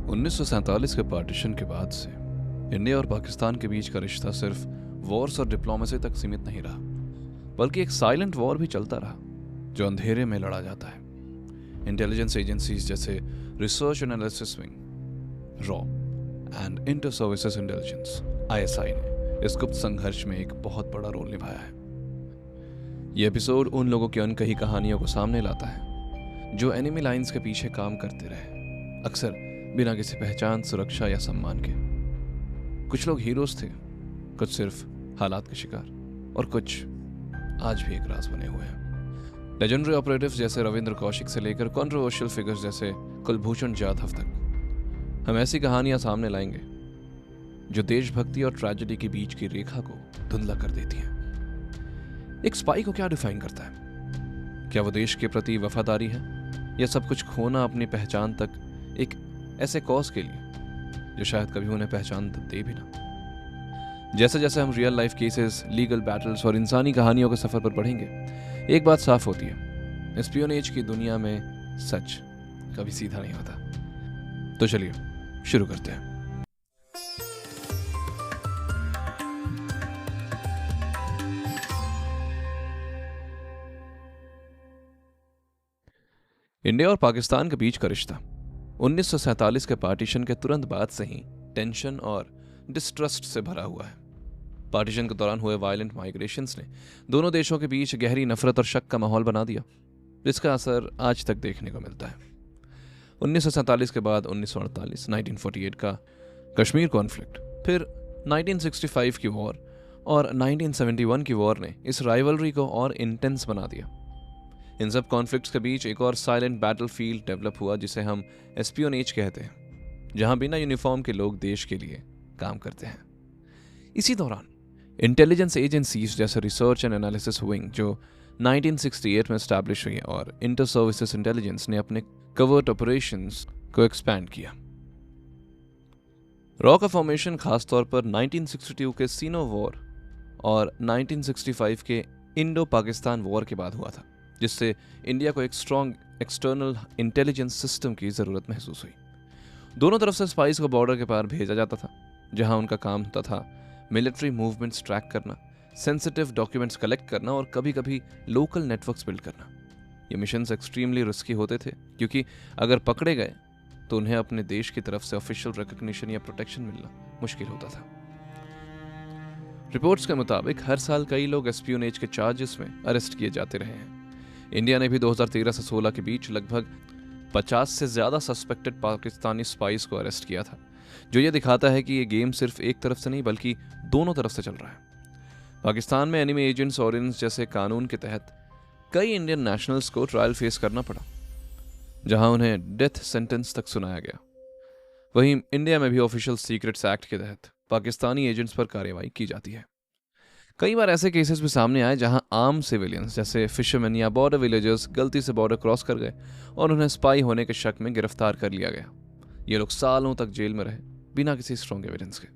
1947 के पार्टीशन के बाद से इंडिया और पाकिस्तान के बीच का रिश्ता सिर्फ वॉर्स और डिप्लोमेसी तक सीमित नहीं रहा, बल्कि एक साइलेंट वॉर भी चलता रहा जो अंधेरे में लड़ा जाता है। इंटेलिजेंस एजेंसीज जैसे research analysis wing raw and inter services intelligence ISI ने इस गुप्त संघर्ष में एक बहुत बड़ा रोल निभाया है। यह एपिसोड उन लोगों की अनकही कहानियों को सामने लाता है जो एनिमी लाइंस के पीछे काम करते रहे, अक्सर बिना किसी पहचान, सुरक्षा या सम्मान के। कुछ लोग हीरोज थे, कुछ सिर्फ हालात के शिकार, और कुछ आज भी एक राज बने हुए हैं। लेजेंडरी ऑपरेटिव्स जैसे रविंद्र कौशिक से लेकर कंट्रोवर्शियल फिगर्स जैसे कुलभूषण जाधव तक हम ऐसी कहानियां सामने लाएंगे जो देशभक्ति और ट्रेजेडी के बीच की रेखा को धुंधला कर देती हैं। एक स्पाई को क्या डिफाइन करता है? क्या वो देश के प्रति वफादारी है, या सब कुछ खोना अपनी पहचान तक एक ऐसे कॉज के लिए जो शायद कभी उन्हें पहचान दे भी ना? जैसे जैसे हम real life cases, legal battles और इंसानी कहानियों के सफर पर बढ़ेंगे, एक बात साफ होती है, एस्पियोनेज की दुनिया में सच कभी सीधा नहीं होता। तो चलिए शुरू करते हैं। इंडिया और पाकिस्तान के बीच का रिश्ता 1947 के पार्टीशन के तुरंत बाद से ही टेंशन और डिस्ट्रस्ट से भरा हुआ है। पार्टीशन के दौरान हुए वायलेंट माइग्रेशंस ने दोनों देशों के बीच गहरी नफरत और शक का माहौल बना दिया, जिसका असर आज तक देखने को मिलता है। 1947 के बाद 1948, 1948 का कश्मीर कॉन्फ्लिक्ट, फिर 1965 की वॉर और 1971 की वॉर ने इस राइवलरी को और इंटेंस बना दिया। इन सब कॉन्फ्लिक्ट्स के बीच एक और साइलेंट बैटलफील्ड डेवलप हुआ जिसे हम एस्पियोनेज कहते हैं, जहां बिना यूनिफॉर्म के लोग देश के लिए काम करते हैं। इसी दौरान इंटेलिजेंस एजेंसीज जैसे रिसर्च एंड एनालिसिस विंग जो 1968 में एस्टैब्लिश हुई और इंटर सर्विसेज इंटेलिजेंस ने अपने कवर्ट ऑपरेशंस को एक्सपैंड किया। रॉ का फॉर्मेशन खासतौर पर 1962 के सीनो वॉर और 1965 के इंडो पाकिस्तान वॉर के बाद हुआ था, जिससे इंडिया को एक स्ट्रॉन्ग एक्सटर्नल इंटेलिजेंस सिस्टम की जरूरत महसूस हुई। दोनों तरफ से स्पाइस को बॉर्डर के पार भेजा जाता था, जहां उनका काम होता था मिलिट्री मूवमेंट्स ट्रैक करना, सेंसिटिव डॉक्यूमेंट्स कलेक्ट करना और कभी कभी लोकल नेटवर्क्स बिल्ड करना। ये मिशंस एक्सट्रीमली रिस्की होते थे, क्योंकि अगर पकड़े गए तो उन्हें अपने देश की तरफ से ऑफिशियल रिकॉग्निशन या प्रोटेक्शन मिलना मुश्किल होता था। रिपोर्ट्स के मुताबिक हर साल कई लोग एस्पियोनेज के चार्जेस में अरेस्ट किए जाते रहे हैं। इंडिया ने भी 2013 से 16 के बीच लगभग 50 से ज्यादा सस्पेक्टेड पाकिस्तानी स्पाइस को अरेस्ट किया था, जो ये दिखाता है कि ये गेम सिर्फ एक तरफ से नहीं बल्कि दोनों तरफ से चल रहा है। पाकिस्तान में एनिमी एजेंट्स ऑर्डिनेंस जैसे कानून के तहत कई इंडियन नेशनल्स को ट्रायल फेस करना पड़ा, जहां उन्हें डेथ सेंटेंस तक सुनाया गया। वहीं इंडिया में भी ऑफिशियल सीक्रेट्स एक्ट के तहत पाकिस्तानी एजेंट्स पर कार्रवाई की जाती है। कई बार ऐसे केसेस भी सामने आए जहां आम सिविलियंस जैसे फिशरमैन या बॉर्डर विलेजर्स गलती से बॉर्डर क्रॉस कर गए और उन्हें स्पाई होने के शक में गिरफ्तार कर लिया गया। ये लोग सालों तक जेल में रहे बिना किसी स्ट्रॉन्ग एविडेंस के।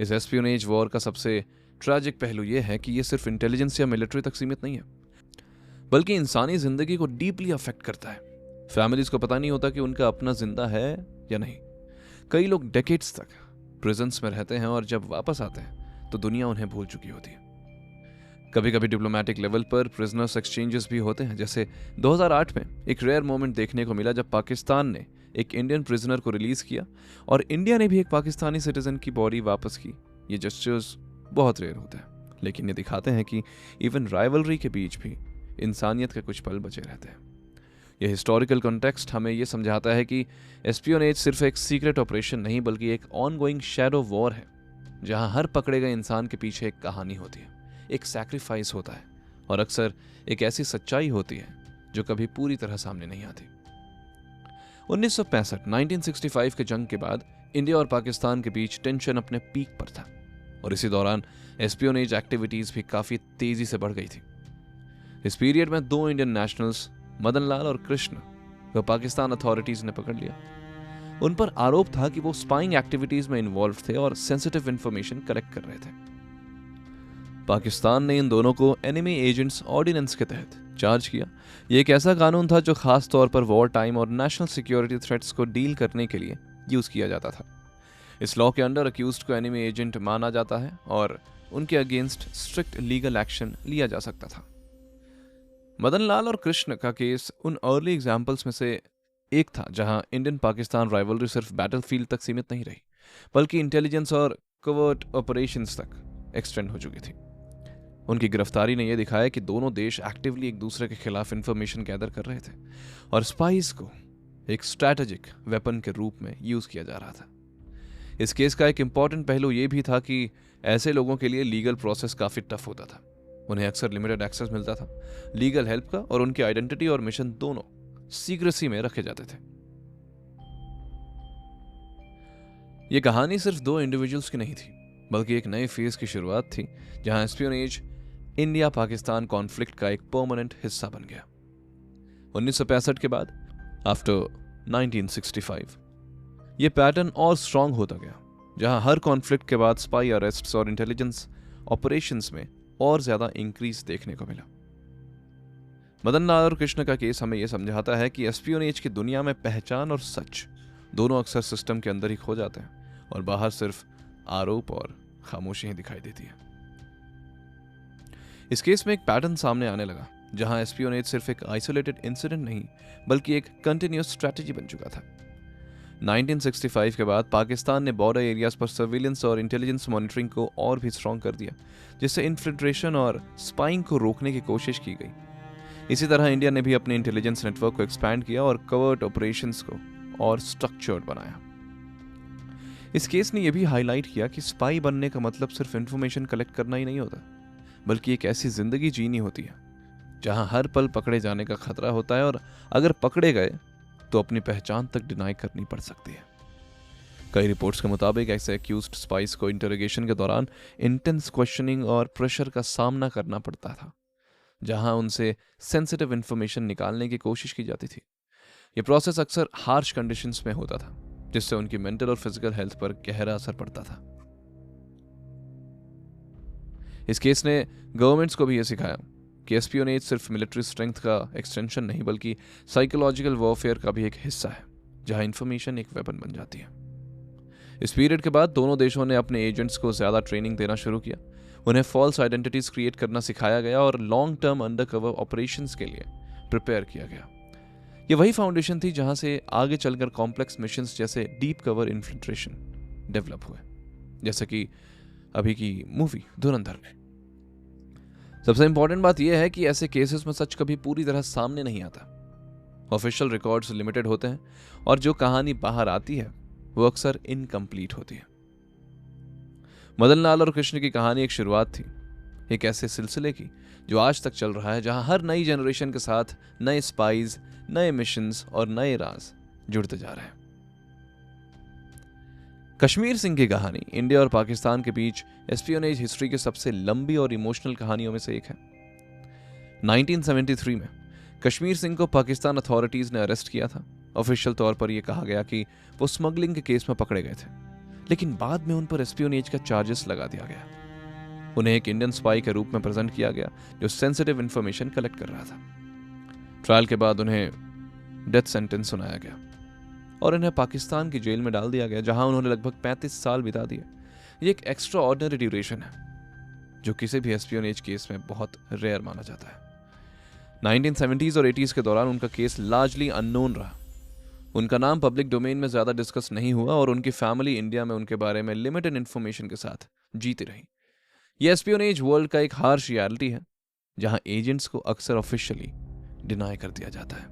इस एस्पियोनेज वॉर का सबसे ट्रैजिक पहलू यह है कि यह सिर्फ इंटेलिजेंस या मिलिट्री तक सीमित नहीं है, बल्कि इंसानी जिंदगी को डीपली अफेक्ट करता है। फैमिलीज को पता नहीं होता कि उनका अपना जिंदा है या नहीं। कई लोग डेकेड्स तक प्रिजन्स में रहते हैं और जब वापस आते हैं तो दुनिया उन्हें भूल चुकी होती है। कभी कभी डिप्लोमेटिक लेवल पर प्रिजनर्स एक्सचेंजेस भी होते हैं, जैसे 2008 में एक रेयर मोमेंट देखने को मिला जब पाकिस्तान ने एक इंडियन प्रिजनर को रिलीज किया और इंडिया ने भी एक पाकिस्तानी सिटीजन की बॉडी वापस की। ये जेस्चर्स बहुत रेयर होते हैं, लेकिन ये दिखाते हैं कि इवन राइवलरी के बीच भी इंसानियत के कुछ पल बचे रहते हैं। यह हिस्टोरिकल कॉन्टेक्स्ट हमें यह समझाता है कि एस्पियोनेज सिर्फ एक सीक्रेट ऑपरेशन नहीं बल्कि एक ऑनगोइंग शैडो वॉर है, जहां हर पकड़े गए इंसान के पीछे एक कहानी होती है, एक सैक्रिफाइस होता है और अक्सर एक ऐसी सच्चाई होती है जो कभी पूरी तरह सामने नहीं आती। 1965 के जंग के बाद इंडिया और पाकिस्तान के बीच टेंशन अपने पीक पर था और इसी दौरान एस्पियोनेज एक्टिविटीज भी काफी तेजी से बढ़ गई थी। इस पीरियड में 2 इंडियन नेशनल्स, मदन लाल और कृष्ण, को पाकिस्तान अथॉरिटीज ने पकड़ लिया। उन पर आरोप था कि वो स्पाइंग एक्टिविटीज में इन्वॉल्व थे और सेंसिटिव इंफॉर्मेशन कलेक्ट कर रहे थे। पाकिस्तान ने इन दोनों को एनिमी एजेंट्स ऑर्डिनेंस के तहत चार्ज किया। ये एक ऐसा कानून था जो खास तौर पर वॉर टाइम और नेशनल सिक्योरिटी थ्रेट्स को डील करने के लिए यूज किया जाता था। इस लॉ के अंडर अक्यूज्ड को एनिमी एजेंट माना जाता है और उनके अगेंस्ट स्ट्रिक्ट लीगल एक्शन लिया जा सकता था। मदन लाल और कृष्ण का केस उन अर्ली एग्जाम्पल्स में से एक था जहां इंडियन पाकिस्तान राइवलरी सिर्फ बैटलफील्ड तक सीमित नहीं रही, बल्कि इंटेलिजेंस और कवर्ट ऑपरेशंस तक एक्सटेंड हो चुकी थी। उनकी गिरफ्तारी ने यह दिखाया कि दोनों देश एक्टिवली एक दूसरे के खिलाफ इंफॉर्मेशन गैदर कर रहे थे और स्पाइस को एक स्ट्रैटेजिक वेपन के रूप में यूज किया जा रहा था। इस केस का एक इंपॉर्टेंट पहलू यह भी था कि ऐसे लोगों के लिए लीगल प्रोसेस काफी टफ होता था। उन्हें अक्सर लिमिटेड एक्सेस मिलता था लीगल हेल्प का, और उनकी आइडेंटिटी और मिशन दोनों सीक्रेसी में रखे जाते थे। यह कहानी सिर्फ दो इंडिविजुअल्स की नहीं थी, बल्कि एक नए फेज की शुरुआत थी जहां एस्पियोनेज इंडिया पाकिस्तान कॉन्फ्लिक्ट का एक परमानेंट हिस्सा बन गया। 1965 के बाद, आफ्टर 1965, यह पैटर्न और स्ट्रांग होता गया, जहां हर कॉन्फ्लिक्ट के बाद स्पाई अरेस्ट्स और इंटेलिजेंस ऑपरेशंस में और ज्यादा इंक्रीज देखने को मिला। मदन लाल और कृष्ण का केस हमें यह समझाता है कि एस्पियोनेज की दुनिया में पहचान और सच दोनों अक्सर सिस्टम के अंदर ही खो जाते हैं और बाहर सिर्फ आरोप और खामोशी ही दिखाई देती है। इस केस में एक पैटर्न सामने आने लगा जहां एस्पियोनेज सिर्फ एक आइसोलेटेड इंसिडेंट नहीं, बल्कि एक कंटिन्यूअस स्ट्रैटेजी बन चुका था। 1965 के बाद पाकिस्तान ने बॉर्डर एरियाज पर सर्विलेंस और इंटेलिजेंस मॉनिटरिंग को और भी स्ट्रॉन्ग कर दिया, जिससे इन्फिल्ट्रेशन और स्पाइंग को रोकने की कोशिश की गई। इसी तरह इंडिया ने भी अपने इंटेलिजेंस नेटवर्क को एक्सपैंड किया और कवर्ट ऑपरेशंस को और स्ट्रक्चर्ड बनाया। इस केस ने यह भी हाईलाइट किया कि स्पाई बनने का मतलब सिर्फ इंफॉर्मेशन कलेक्ट करना ही नहीं होता, बल्कि एक ऐसी जिंदगी जीनी होती है जहां हर पल पकड़े जाने का खतरा होता है, और अगर पकड़े गए तो अपनी पहचान तक डिनाई करनी पड़ सकती है। कई रिपोर्ट्स के मुताबिक ऐसे एक्यूज्ड स्पाइस को इंटरोगेशन के दौरान इंटेंस क्वेश्चनिंग और प्रेशर का सामना करना पड़ता था, जहां उनसे सेंसिटिव इंफॉर्मेशन निकालने की कोशिश की जाती थी। यह प्रोसेस अक्सर हार्श कंडीशंस में होता था, जिससे उनकी मेंटल और फिजिकल हेल्थ पर गहरा असर पड़ता था। इस केस ने गवर्नमेंट्स को भी यह सिखाया कि एस्पियोनेज सिर्फ मिलिट्री स्ट्रेंथ का एक्सटेंशन नहीं, बल्कि साइकोलॉजिकल वॉरफेयर का भी एक हिस्सा है, जहां इंफॉर्मेशन एक वेपन बन जाती है। इस पीरियड के बाद दोनों देशों ने अपने एजेंट्स को ज्यादा ट्रेनिंग देना शुरू किया। उन्हें फॉल्स आइडेंटिटीज क्रिएट करना सिखाया गया और लॉन्ग टर्म अंडरकवर ऑपरेशंस के लिए प्रिपेयर किया गया। यह वही फाउंडेशन थी जहां से आगे चलकर कॉम्प्लेक्स मिशंस जैसे डीप कवर इन्फिल्ट्रेशन डेवलप हुए, जैसे कि अभी की मूवी धुरंधर में। सबसे इंपॉर्टेंट बात यह है कि ऐसे केसेस में सच कभी पूरी तरह सामने नहीं आता। ऑफिशियल रिकॉर्ड्स लिमिटेड होते हैं और जो कहानी बाहर आती है वो अक्सर इनकम्प्लीट होती है। मदन लाल और कृष्ण की कहानी एक शुरुआत थी, एक ऐसे सिलसिले की जो आज तक चल रहा है, जहां हर नई जनरेशन के साथ नए स्पाइज, नए मिशंस और नए राज जुड़ते जा रहे हैं। कश्मीर सिंह की कहानी इंडिया और पाकिस्तान के बीच एस्पियोनेज हिस्ट्री की सबसे लंबी और इमोशनल कहानियों में से एक है। 1973 में कश्मीर सिंह को पाकिस्तान अथॉरिटीज ने अरेस्ट किया था। ऑफिशियल तौर पर यह कहा गया कि वो स्मगलिंग के केस में पकड़े गए थे, लेकिन बाद में उन पर एस्पियोनेज का चार्जेस लगा दिया गया। उन्हें एक इंडियन स्पाई के रूप में प्रेजेंट किया गया जो सेंसिटिव इंफॉर्मेशन कलेक्ट कर रहा था। ट्रायल के बाद उन्हें डेथ सेंटेंस सुनाया गया और इन्हें पाकिस्तान की जेल में डाल दिया गया, जहां उन्होंने लगभग 35 साल बिता दिए। ये एक एक्स्ट्रा ऑर्डिनरी ड्यूरेशन है जो किसी भी एस्पियोनेज केस में बहुत रेयर माना जाता है। 1970s और 80s के दौरान उनका केस लार्जली अननोन रहा। उनका नाम पब्लिक डोमेन में ज्यादा डिस्कस नहीं हुआ और उनकी फैमिली इंडिया में उनके बारे में लिमिटेड इंफॉर्मेशन के साथ जीती रही। यह एस्पियोनेज वर्ल्ड का एक हार्श रियलिटी है जहां एजेंट्स को अक्सर ऑफिशियली डिनाई कर दिया जाता है।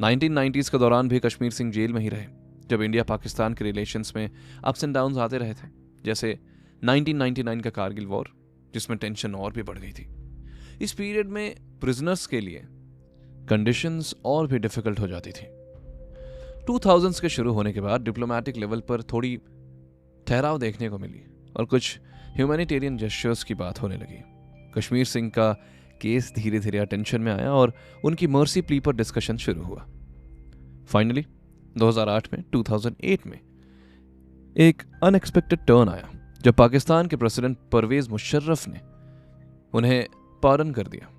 1990s के दौरान भी कश्मीर सिंह जेल में ही रहे, जब इंडिया पाकिस्तान के रिलेशंस में अप्स एंड डाउन्स आते रहे थे, जैसे 1999 का कारगिल वॉर, जिसमें टेंशन और भी बढ़ गई थी। इस पीरियड में प्रिजनर्स के लिए कंडीशंस और भी डिफिकल्ट हो जाती थी। 2000s के शुरू होने के बाद डिप्लोमेटिक लेवल पर थोड़ी ठहराव देखने को मिली और कुछ ह्यूमैनिटेरियन जेस्चर्स की बात होने लगी। कश्मीर सिंह का केस धीरे धीरे अटेंशन में आया और उनकी मर्सी प्ली पर डिस्कशन शुरू हुआ। फाइनली 2008 में एक अनएक्सपेक्टेड टर्न आया जब पाकिस्तान के प्रेसिडेंट परवेज मुशर्रफ ने उन्हें पार्डन कर दिया।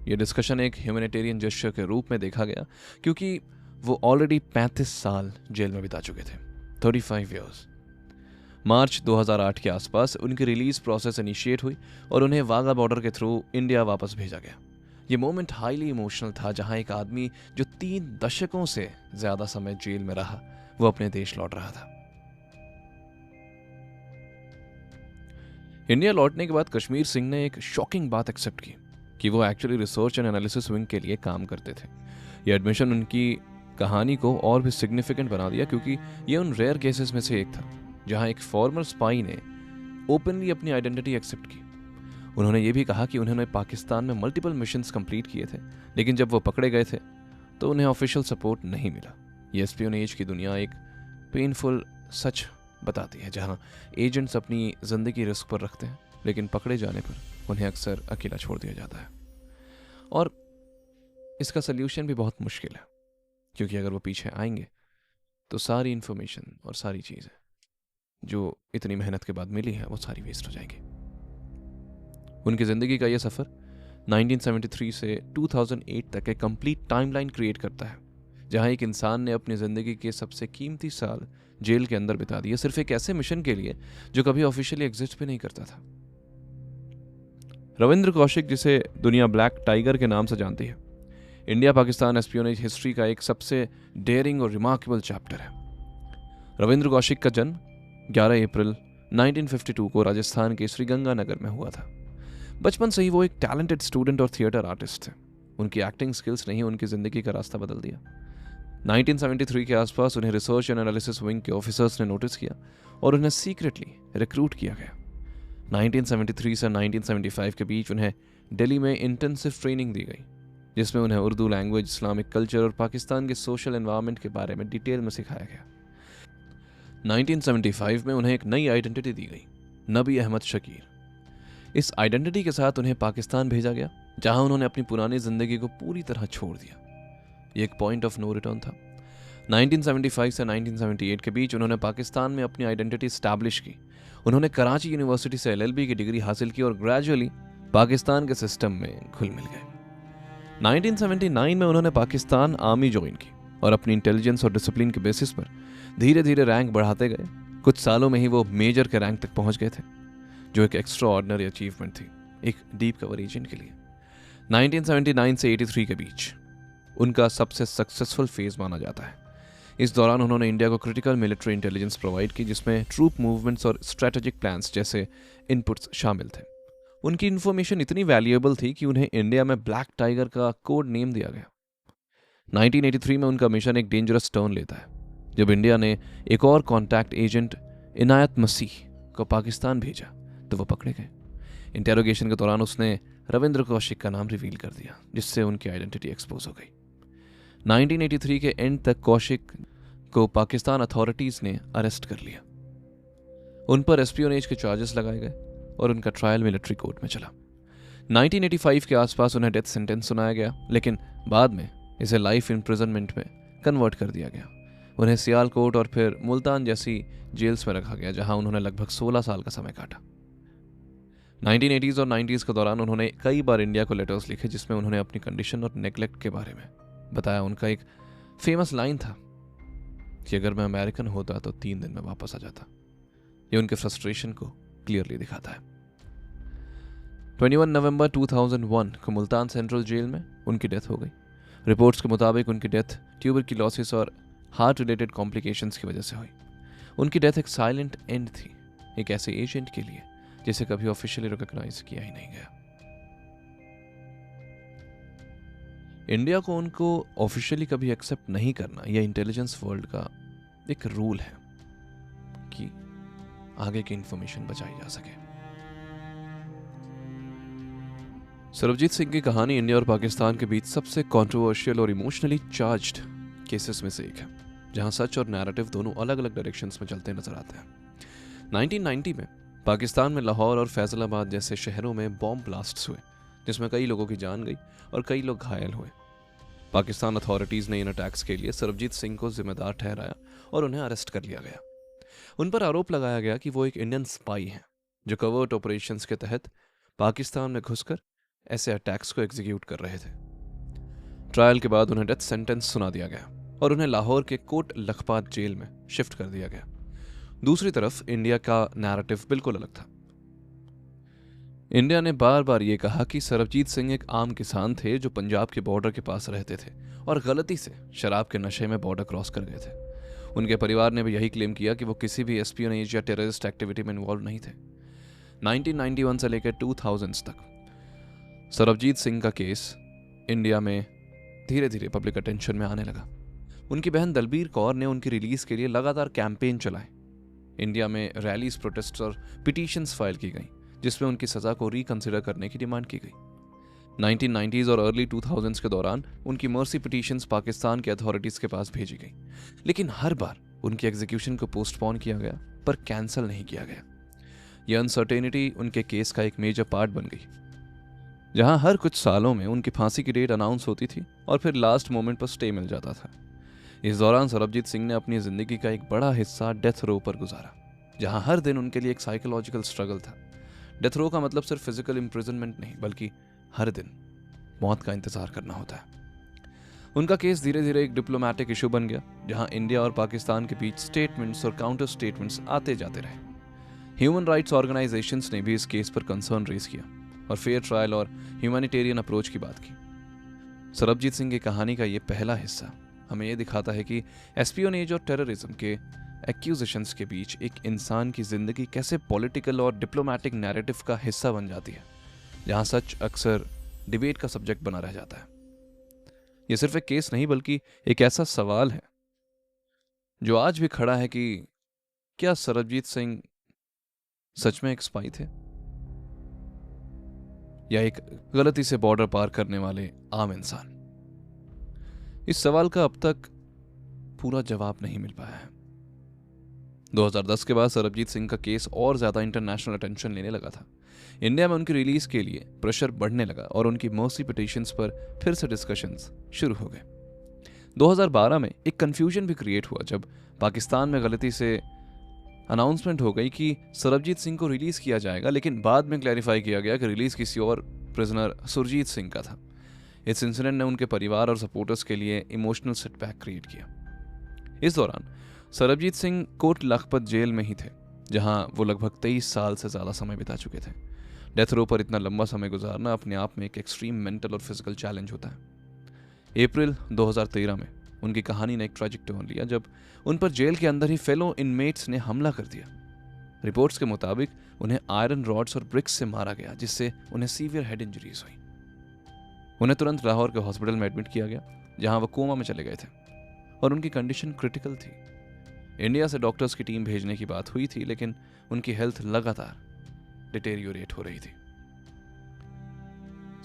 यह डिस्कशन एक ह्यूमैनिटेरियन जेस्चर के रूप में देखा गया, क्योंकि वो ऑलरेडी 35 साल जेल में बिता चुके थे, 35 ईयर्स। मार्च 2008 के आसपास उनकी रिलीज प्रोसेस इनिशिएट हुई और उन्हें वाघा बॉर्डर के थ्रू इंडिया वापस भेजा गया। ये मोमेंट हाईली इमोशनल था, जहां एक आदमी जो 3 दशकों से ज्यादा समय जेल में रहा, वो अपने देश लौट रहा था। इंडिया लौटने के बाद कश्मीर सिंह ने एक शॉकिंग बात एक्सेप्ट की कि वो actually research and analysis wing के लिए काम करते थे। ये एडमिशन उनकी कहानी को और भी सिग्निफिकेंट बना दिया, क्योंकि ये उन रेयर केसेस में से एक था जहां एक फॉर्मर स्पाई ने ओपनली अपनी आइडेंटिटी एक्सेप्ट की। उन्होंने ये भी कहा कि उन्होंने पाकिस्तान में मल्टीपल मिशंस कंप्लीट किए थे, लेकिन जब वो पकड़े गए थे तो उन्हें ऑफिशियल सपोर्ट नहीं मिला। ये एस्पियोनेज की दुनिया एक पेनफुल सच बताती है, जहां एजेंट्स अपनी जिंदगी रिस्क पर रखते हैं, लेकिन पकड़े जाने पर उन्हें अक्सर अकेला छोड़ दिया जाता है। और इसका सल्यूशन भी बहुत मुश्किल है, क्योंकि अगर वो पीछे आएंगे तो सारी इंफॉर्मेशन और सारी चीज़ें जो इतनी मेहनत के बाद मिली है वो सारी वेस्ट हो जाएंगी। उनकी ज़िंदगी का ये सफ़र 1973 से 2008 तक एक कंप्लीट टाइमलाइन क्रिएट करता है, जहां एक इंसान ने अपनी ज़िंदगी के सबसे कीमती साल जेल के अंदर बिता दिए, सिर्फ एक ऐसे मिशन के लिए जो कभी ऑफिशियली एग्जिस्ट भी नहीं करता था। रविंद्र कौशिक, जिसे दुनिया ब्लैक टाइगर के नाम से जानती है, इंडिया पाकिस्तान एस्पियोनेज हिस्ट्री का एक सबसे डेयरिंग और रिमार्केबल चैप्टर है। रविंद्र कौशिक का जन्म 11 अप्रैल 1952 को राजस्थान के श्रीगंगानगर में हुआ था। बचपन से ही वो एक टैलेंटेड स्टूडेंट और थिएटर आर्टिस्ट थे। उनकी एक्टिंग स्किल्स ने ही उनकी ज़िंदगी का रास्ता बदल दिया। 1973 के आसपास उन्हें रिसर्च एंड एनालिसिस विंग के ऑफिसर्स ने नोटिस किया और उन्हें सीक्रेटली रिक्रूट किया गया। 1973 से 1975 के बीच उन्हें दिल्ली में इंटेंसिव ट्रेनिंग दी गई, जिसमें उन्हें उर्दू लैंग्वेज, इस्लामिक कल्चर और पाकिस्तान के सोशल एनवायरनमेंट के बारे में डिटेल में सिखाया गया। 1975 में उन्हें एक नई आइडेंटिटी दी गई, नबी अहमद शकीर। इस आइडेंटिटी के साथ उन्हें पाकिस्तान भेजा गया, जहां उन्होंने अपनी पुरानी जिंदगी को पूरी तरह छोड़ दिया। ये एक पॉइंट ऑफ नो रिटर्न था। 1975 से 1978 के बीच उन्होंने पाकिस्तान में अपनी आइडेंटिटी स्टैब्लिश की। उन्होंने कराची यूनिवर्सिटी से LLB की डिग्री हासिल की और ग्रेजुअली पाकिस्तान के सिस्टम में घुल मिल गए। 1979 में उन्होंने पाकिस्तान आर्मी ज्वाइन की और अपनी इंटेलिजेंस और डिसिप्लिन के बेसिस पर धीरे धीरे रैंक बढ़ाते गए। कुछ सालों में ही वो मेजर के रैंक तक पहुंच गए थे, जो एक एक्स्ट्रा ऑर्डिनरी अचीवमेंट थी एक डीप कवर एजेंट के लिए। 1979 से 83 के बीच उनका सबसे सक्सेसफुल फेज माना जाता है। इस दौरान उन्होंने इंडिया को क्रिटिकल मिलिट्री इंटेलिजेंस प्रोवाइड की, जिसमें ट्रूप मूवमेंट्स और स्ट्रेटेजिक प्लान्स जैसे इनपुट्स शामिल थे। उनकी इन्फॉर्मेशन इतनी वैल्यूएबल थी कि उन्हें इंडिया में ब्लैक टाइगर का कोड नेम दिया गया। 1983 में उनका मिशन एक डेंजरस टर्न लेता है, जब इंडिया ने एक और कॉन्टैक्ट एजेंट इनायत मसीह को पाकिस्तान भेजा तो वो पकड़े गए। इंटेरोगेशन के दौरान उसने रविंद्र कौशिक का नाम रिवील कर दिया, जिससे उनकी आइडेंटिटी एक्सपोज हो गई। 1983 के एंड तक कौशिक को पाकिस्तान अथॉरिटीज ने अरेस्ट कर लिया। उन पर एस्पियोनेज के चार्जेस लगाए गए और उनका ट्रायल मिलिट्री कोर्ट में चला। 1985 के आसपास उन्हें डेथ सेंटेंस सुनाया गया, लेकिन बाद में इसे लाइफ इम्प्रिजनमेंट में कन्वर्ट कर दिया गया। उन्हें सियालकोट और फिर मुल्तान जैसी जेल्स में रखा गया, जहां उन्होंने लगभग 16 साल का समय काटा। 1980s और 90s के दौरान उन्होंने कई बार इंडिया को लेटर्स लिखे, जिसमें उन्होंने अपनी कंडीशन और नेग्लेक्ट के बारे में बताया। उनका एक फेमस लाइन था कि अगर मैं अमेरिकन होता तो 3 दिन में वापस आ जाता। ये उनके फ्रस्ट्रेशन को क्लियरली दिखाता है। 21 नवंबर 2001 को मुल्तान सेंट्रल जेल में उनकी डेथ हो गई। रिपोर्ट्स के मुताबिक उनकी डेथ ट्यूबरक्लोसिस और हार्ट रिलेटेड कॉम्प्लिकेशंस की वजह से हुई। उनकी डेथ एक साइलेंट एंड थी, एक ऐसे एजेंट के लिए जिसे कभी ऑफिशियली रिकॉग्नाइज किया ही नहीं गया। इंडिया को उनको ऑफिशियली कभी एक्सेप्ट नहीं करना यह इंटेलिजेंस वर्ल्ड का एक रूल है कि आगे की इंफॉर्मेशन बचाई जा सके। सरबजीत सिंह की कहानी इंडिया और पाकिस्तान के बीच सबसे कंट्रोवर्शियल और इमोशनली चार्ज्ड केसेस में से एक है, जहां सच और नैरेटिव दोनों अलग अलग डायरेक्शंस में चलते नजर आते हैं। 1990 में पाकिस्तान में लाहौर और फैसलाबाद जैसे शहरों में बॉम्ब ब्लास्ट्स हुए, जिसमें कई लोगों की जान गई और कई लोग घायल हुए। पाकिस्तान अथॉरिटीज ने इन अटैक्स के लिए सरबजीत सिंह को जिम्मेदार ठहराया और उन्हें अरेस्ट कर लिया गया। उन पर आरोप लगाया गया कि वो एक इंडियन स्पाई हैं, जो कवर्ट ऑपरेशंस के तहत पाकिस्तान में घुसकर ऐसे अटैक्स को एग्जीक्यूट कर रहे थे। ट्रायल के बाद उन्हें डेथ सेंटेंस सुना दिया गया। और उन्हें लाहौर के कोट लखपात जेल में शिफ्ट कर दिया गया। दूसरी तरफ इंडिया का नैरेटिव बिल्कुल अलग था। इंडिया ने बार बार ये कहा कि सरबजीत सिंह एक आम किसान थे जो पंजाब के बॉर्डर के पास रहते थे और गलती से शराब के नशे में बॉर्डर क्रॉस कर गए थे। उनके परिवार ने भी यही क्लेम किया कि वो किसी भी एस्पियोनेज या टेररिस्ट एक्टिविटी में इन्वॉल्व नहीं थे। 1991 से लेकर 2000 तक सरबजीत सिंह का केस इंडिया में धीरे धीरे पब्लिक अटेंशन में आने लगा। उनकी बहन दलबीर कौर ने उनकी रिलीज के लिए लगातार कैंपेन चलाए। इंडिया में रैलीज, प्रोटेस्ट और पिटीशंस फाइल की गई जिसमें उनकी सजा को रिकंसिडर करने की डिमांड की गई। 1990s और अर्ली 2000s के दौरान उनकी मर्सी पिटीशंस पाकिस्तान के अथॉरिटीज के पास भेजी गई, लेकिन हर बार उनकी एग्जीक्यूशन को पोस्टपोन किया गया पर कैंसिल नहीं किया गया। यह अनसर्टेनिटी उनके केस का एक मेजर पार्ट बन गई, जहां हर कुछ सालों में उनकी फांसी की डेट अनाउंस होती थी और फिर लास्ट मोमेंट पर स्टे मिल जाता था। इस दौरान सरबजीत सिंह ने अपनी जिंदगी का एक बड़ा हिस्सा डेथ रो पर गुजारा, जहां हर दिन उनके लिए एक साइकोलॉजिकल स्ट्रगल था। डेथ रो का मतलब सिर्फ फिजिकल इम्प्रिजनमेंट नहीं, बल्कि हर दिन मौत का इंतजार करना होता है। उनका केस धीरे धीरे एक डिप्लोमेटिक इशू बन गया, जहां इंडिया और पाकिस्तान के बीच स्टेटमेंट्स और काउंटर स्टेटमेंट्स आते जाते रहे। ह्यूमन राइट्स ऑर्गेनाइजेशंस ने भी इस केस पर कंसर्न रेज किया और फेयर ट्रायल और ह्यूमैनिटेरियन अप्रोच की बात की। सरबजीत सिंह की कहानी का ये पहला हिस्सा हमें यह दिखाता है कि एस्पियोनेज और टेररिज्म के एक्यूजेशंस के बीच एक इंसान की जिंदगी कैसे पॉलिटिकल और डिप्लोमेटिक नैरेटिव का हिस्सा बन जाती है, जहां सच अक्सर डिबेट का सब्जेक्ट बना रह जाता है। यह सिर्फ एक केस नहीं, बल्कि एक ऐसा सवाल है जो आज भी खड़ा है कि क्या सरबजीत सिंह सच में एक स्पाई थे या एक गलती से बॉर्डर पार करने वाले आम इंसान? इस सवाल का अब तक पूरा जवाब नहीं मिल पाया है। 2010 के बाद सरबजीत सिंह का केस और ज्यादा इंटरनेशनल अटेंशन लेने लगा था। इंडिया में उनकी रिलीज के लिए प्रेशर बढ़ने लगा और उनकी मर्सी पिटीशंस पर फिर से डिस्कशंस शुरू हो गए। 2012 में एक कंफ्यूजन भी क्रिएट हुआ जब पाकिस्तान में गलती से अनाउंसमेंट हो गई कि सरबजीत सिंह को रिलीज किया जाएगा, लेकिन बाद में क्लैरिफाई किया गया कि रिलीज किसी और प्रिजनर सुरजीत सिंह का था। इस इंसिडेंट ने उनके परिवार और सपोर्टर्स के लिए इमोशनल सेटबैक क्रिएट किया। इस दौरान सरबजीत सिंह कोट लखपत जेल में ही थे, जहां वो लगभग 23 साल से ज़्यादा समय बिता चुके थे। डेथ रो पर इतना लंबा समय गुजारना अपने आप में एक एक्सट्रीम मेंटल और फिजिकल चैलेंज होता है। अप्रैल 2013 में उनकी कहानी ने एक ट्रैजिक टर्न लिया जब उन पर जेल के अंदर ही फेलो इनमेट्स ने हमला कर दिया। रिपोर्ट्स के मुताबिक उन्हें आयरन रॉड्स और ब्रिक्स से मारा गया, जिससे उन्हें सीवियर हेड इंजरीज हुई। उन्हें तुरंत लाहौर के हॉस्पिटल में एडमिट किया गया, जहां वो कोमा में चले गए थे और उनकी कंडीशन क्रिटिकल थी। इंडिया से डॉक्टर्स की टीम भेजने की बात हुई थी, लेकिन उनकी हेल्थ लगातार डिटेरियोरेट हो रही थी।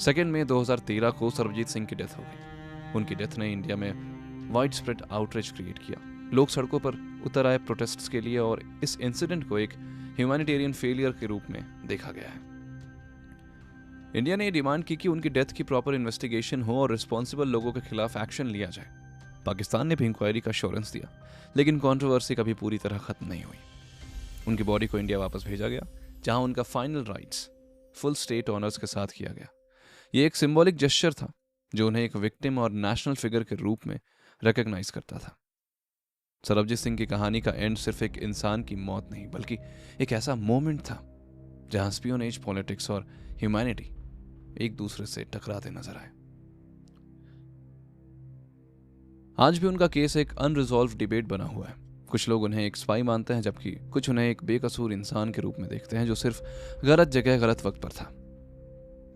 2 मई 2013 को सरबजीत सिंह की डेथ हो गई। उनकी डेथ ने इंडिया में वाइड स्प्रेड आउटरीच क्रिएट किया। लोग सड़कों पर उतर आए प्रोटेस्ट्स के लिए और इस इंसिडेंट को एक ह्यूमैनिटेरियन फेलियर के रूप में देखा गया है। इंडिया ने डिमांड की कि उनकी डेथ की प्रॉपर इन्वेस्टिगेशन हो और रिस्पॉन्सिबल लोगों के खिलाफ एक्शन लिया जाए। पाकिस्तान ने भी इंक्वायरी का अश्योरेंस दिया, लेकिन कंट्रोवर्सी कभी पूरी तरह खत्म नहीं हुई। उनकी बॉडी को इंडिया वापस भेजा गया, जहां उनका final rights full state honours के साथ किया गया। यह एक सिंबॉलिक जेस्चर था जो उन्हें एक विक्टिम और नेशनल फिगर के रूप में रिकॉग्नाइज करता था। सरबजीत सिंह की कहानी का एंड सिर्फ एक इंसान की मौत नहीं, बल्कि एक ऐसा मोमेंट था जहां स्पियोनेज, पॉलिटिक्स और ह्यूमैनिटी एक दूसरे से टकराते नजर आए। आज भी उनका केस एक अनरिजॉल्व डिबेट बना हुआ है। कुछ लोग उन्हें एक स्पाई मानते हैं, जबकि कुछ उन्हें एक बेकसूर इंसान के रूप में देखते हैं जो सिर्फ गलत जगह गलत वक्त पर था।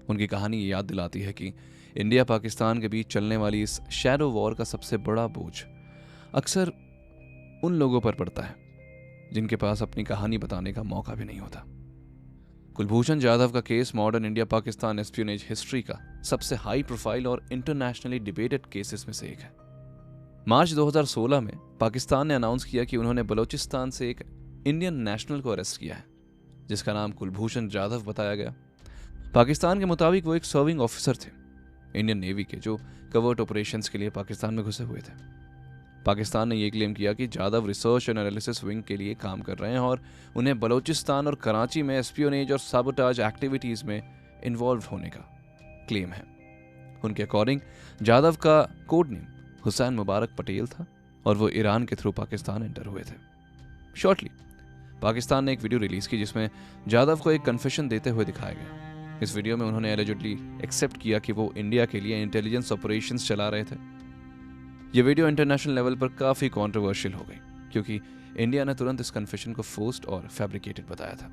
उनकी कहानी ये याद दिलाती है कि इंडिया पाकिस्तान के बीच चलने वाली इस शैडो वॉर का सबसे बड़ा बोझ अक्सर उन लोगों पर पड़ता है जिनके पास अपनी कहानी बताने का मौका भी नहीं होता। कुलभूषण जाधव का case modern India Pakistan espionage history का सबसे हाई प्रोफाइल और इंटरनेशनली डिबेटेड केसेस में से एक है। मार्च 2016 में पाकिस्तान ने अनाउंस किया कि उन्होंने बलूचिस्तान से एक इंडियन नेशनल को अरेस्ट किया है, जिसका नाम कुलभूषण जाधव बताया गया। पाकिस्तान के मुताबिक वो एक सर्विंग ऑफिसर थे इंडियन नेवी के, जो कवर्ट ऑपरेशंस के लिए पाकिस्तान में घुसे हुए थे। पाकिस्तान ने यह क्लेम किया कि Jadhav research and analysis wing के लिए काम कर रहे हैं और उन्हें बलूचिस्तान और कराची में एस्पियोनेज और साबोटाज एक्टिविटीज में इन्वॉल्व होने का क्लेम है। उनके अकॉर्डिंग जाधव का कोड नेम हुसैन मुबारक पटेल था और वो ईरान के थ्रू पाकिस्तान एंटर हुए थे। शॉर्टली पाकिस्तान ने एक वीडियो रिलीज की जिसमें जाधव को एक कन्फेशन देते हुए दिखाया गया। इस वीडियो में उन्होंने एलिजिडली एक्सेप्ट किया कि वो इंडिया के लिए इंटेलिजेंस ऑपरेशंस चला रहे थे। ये वीडियो इंटरनेशनल लेवल पर काफी कंट्रोवर्शियल हो गई क्योंकि इंडिया ने तुरंत इस कन्फेशन को फोर्स्ड और फैब्रिकेटेड बताया था।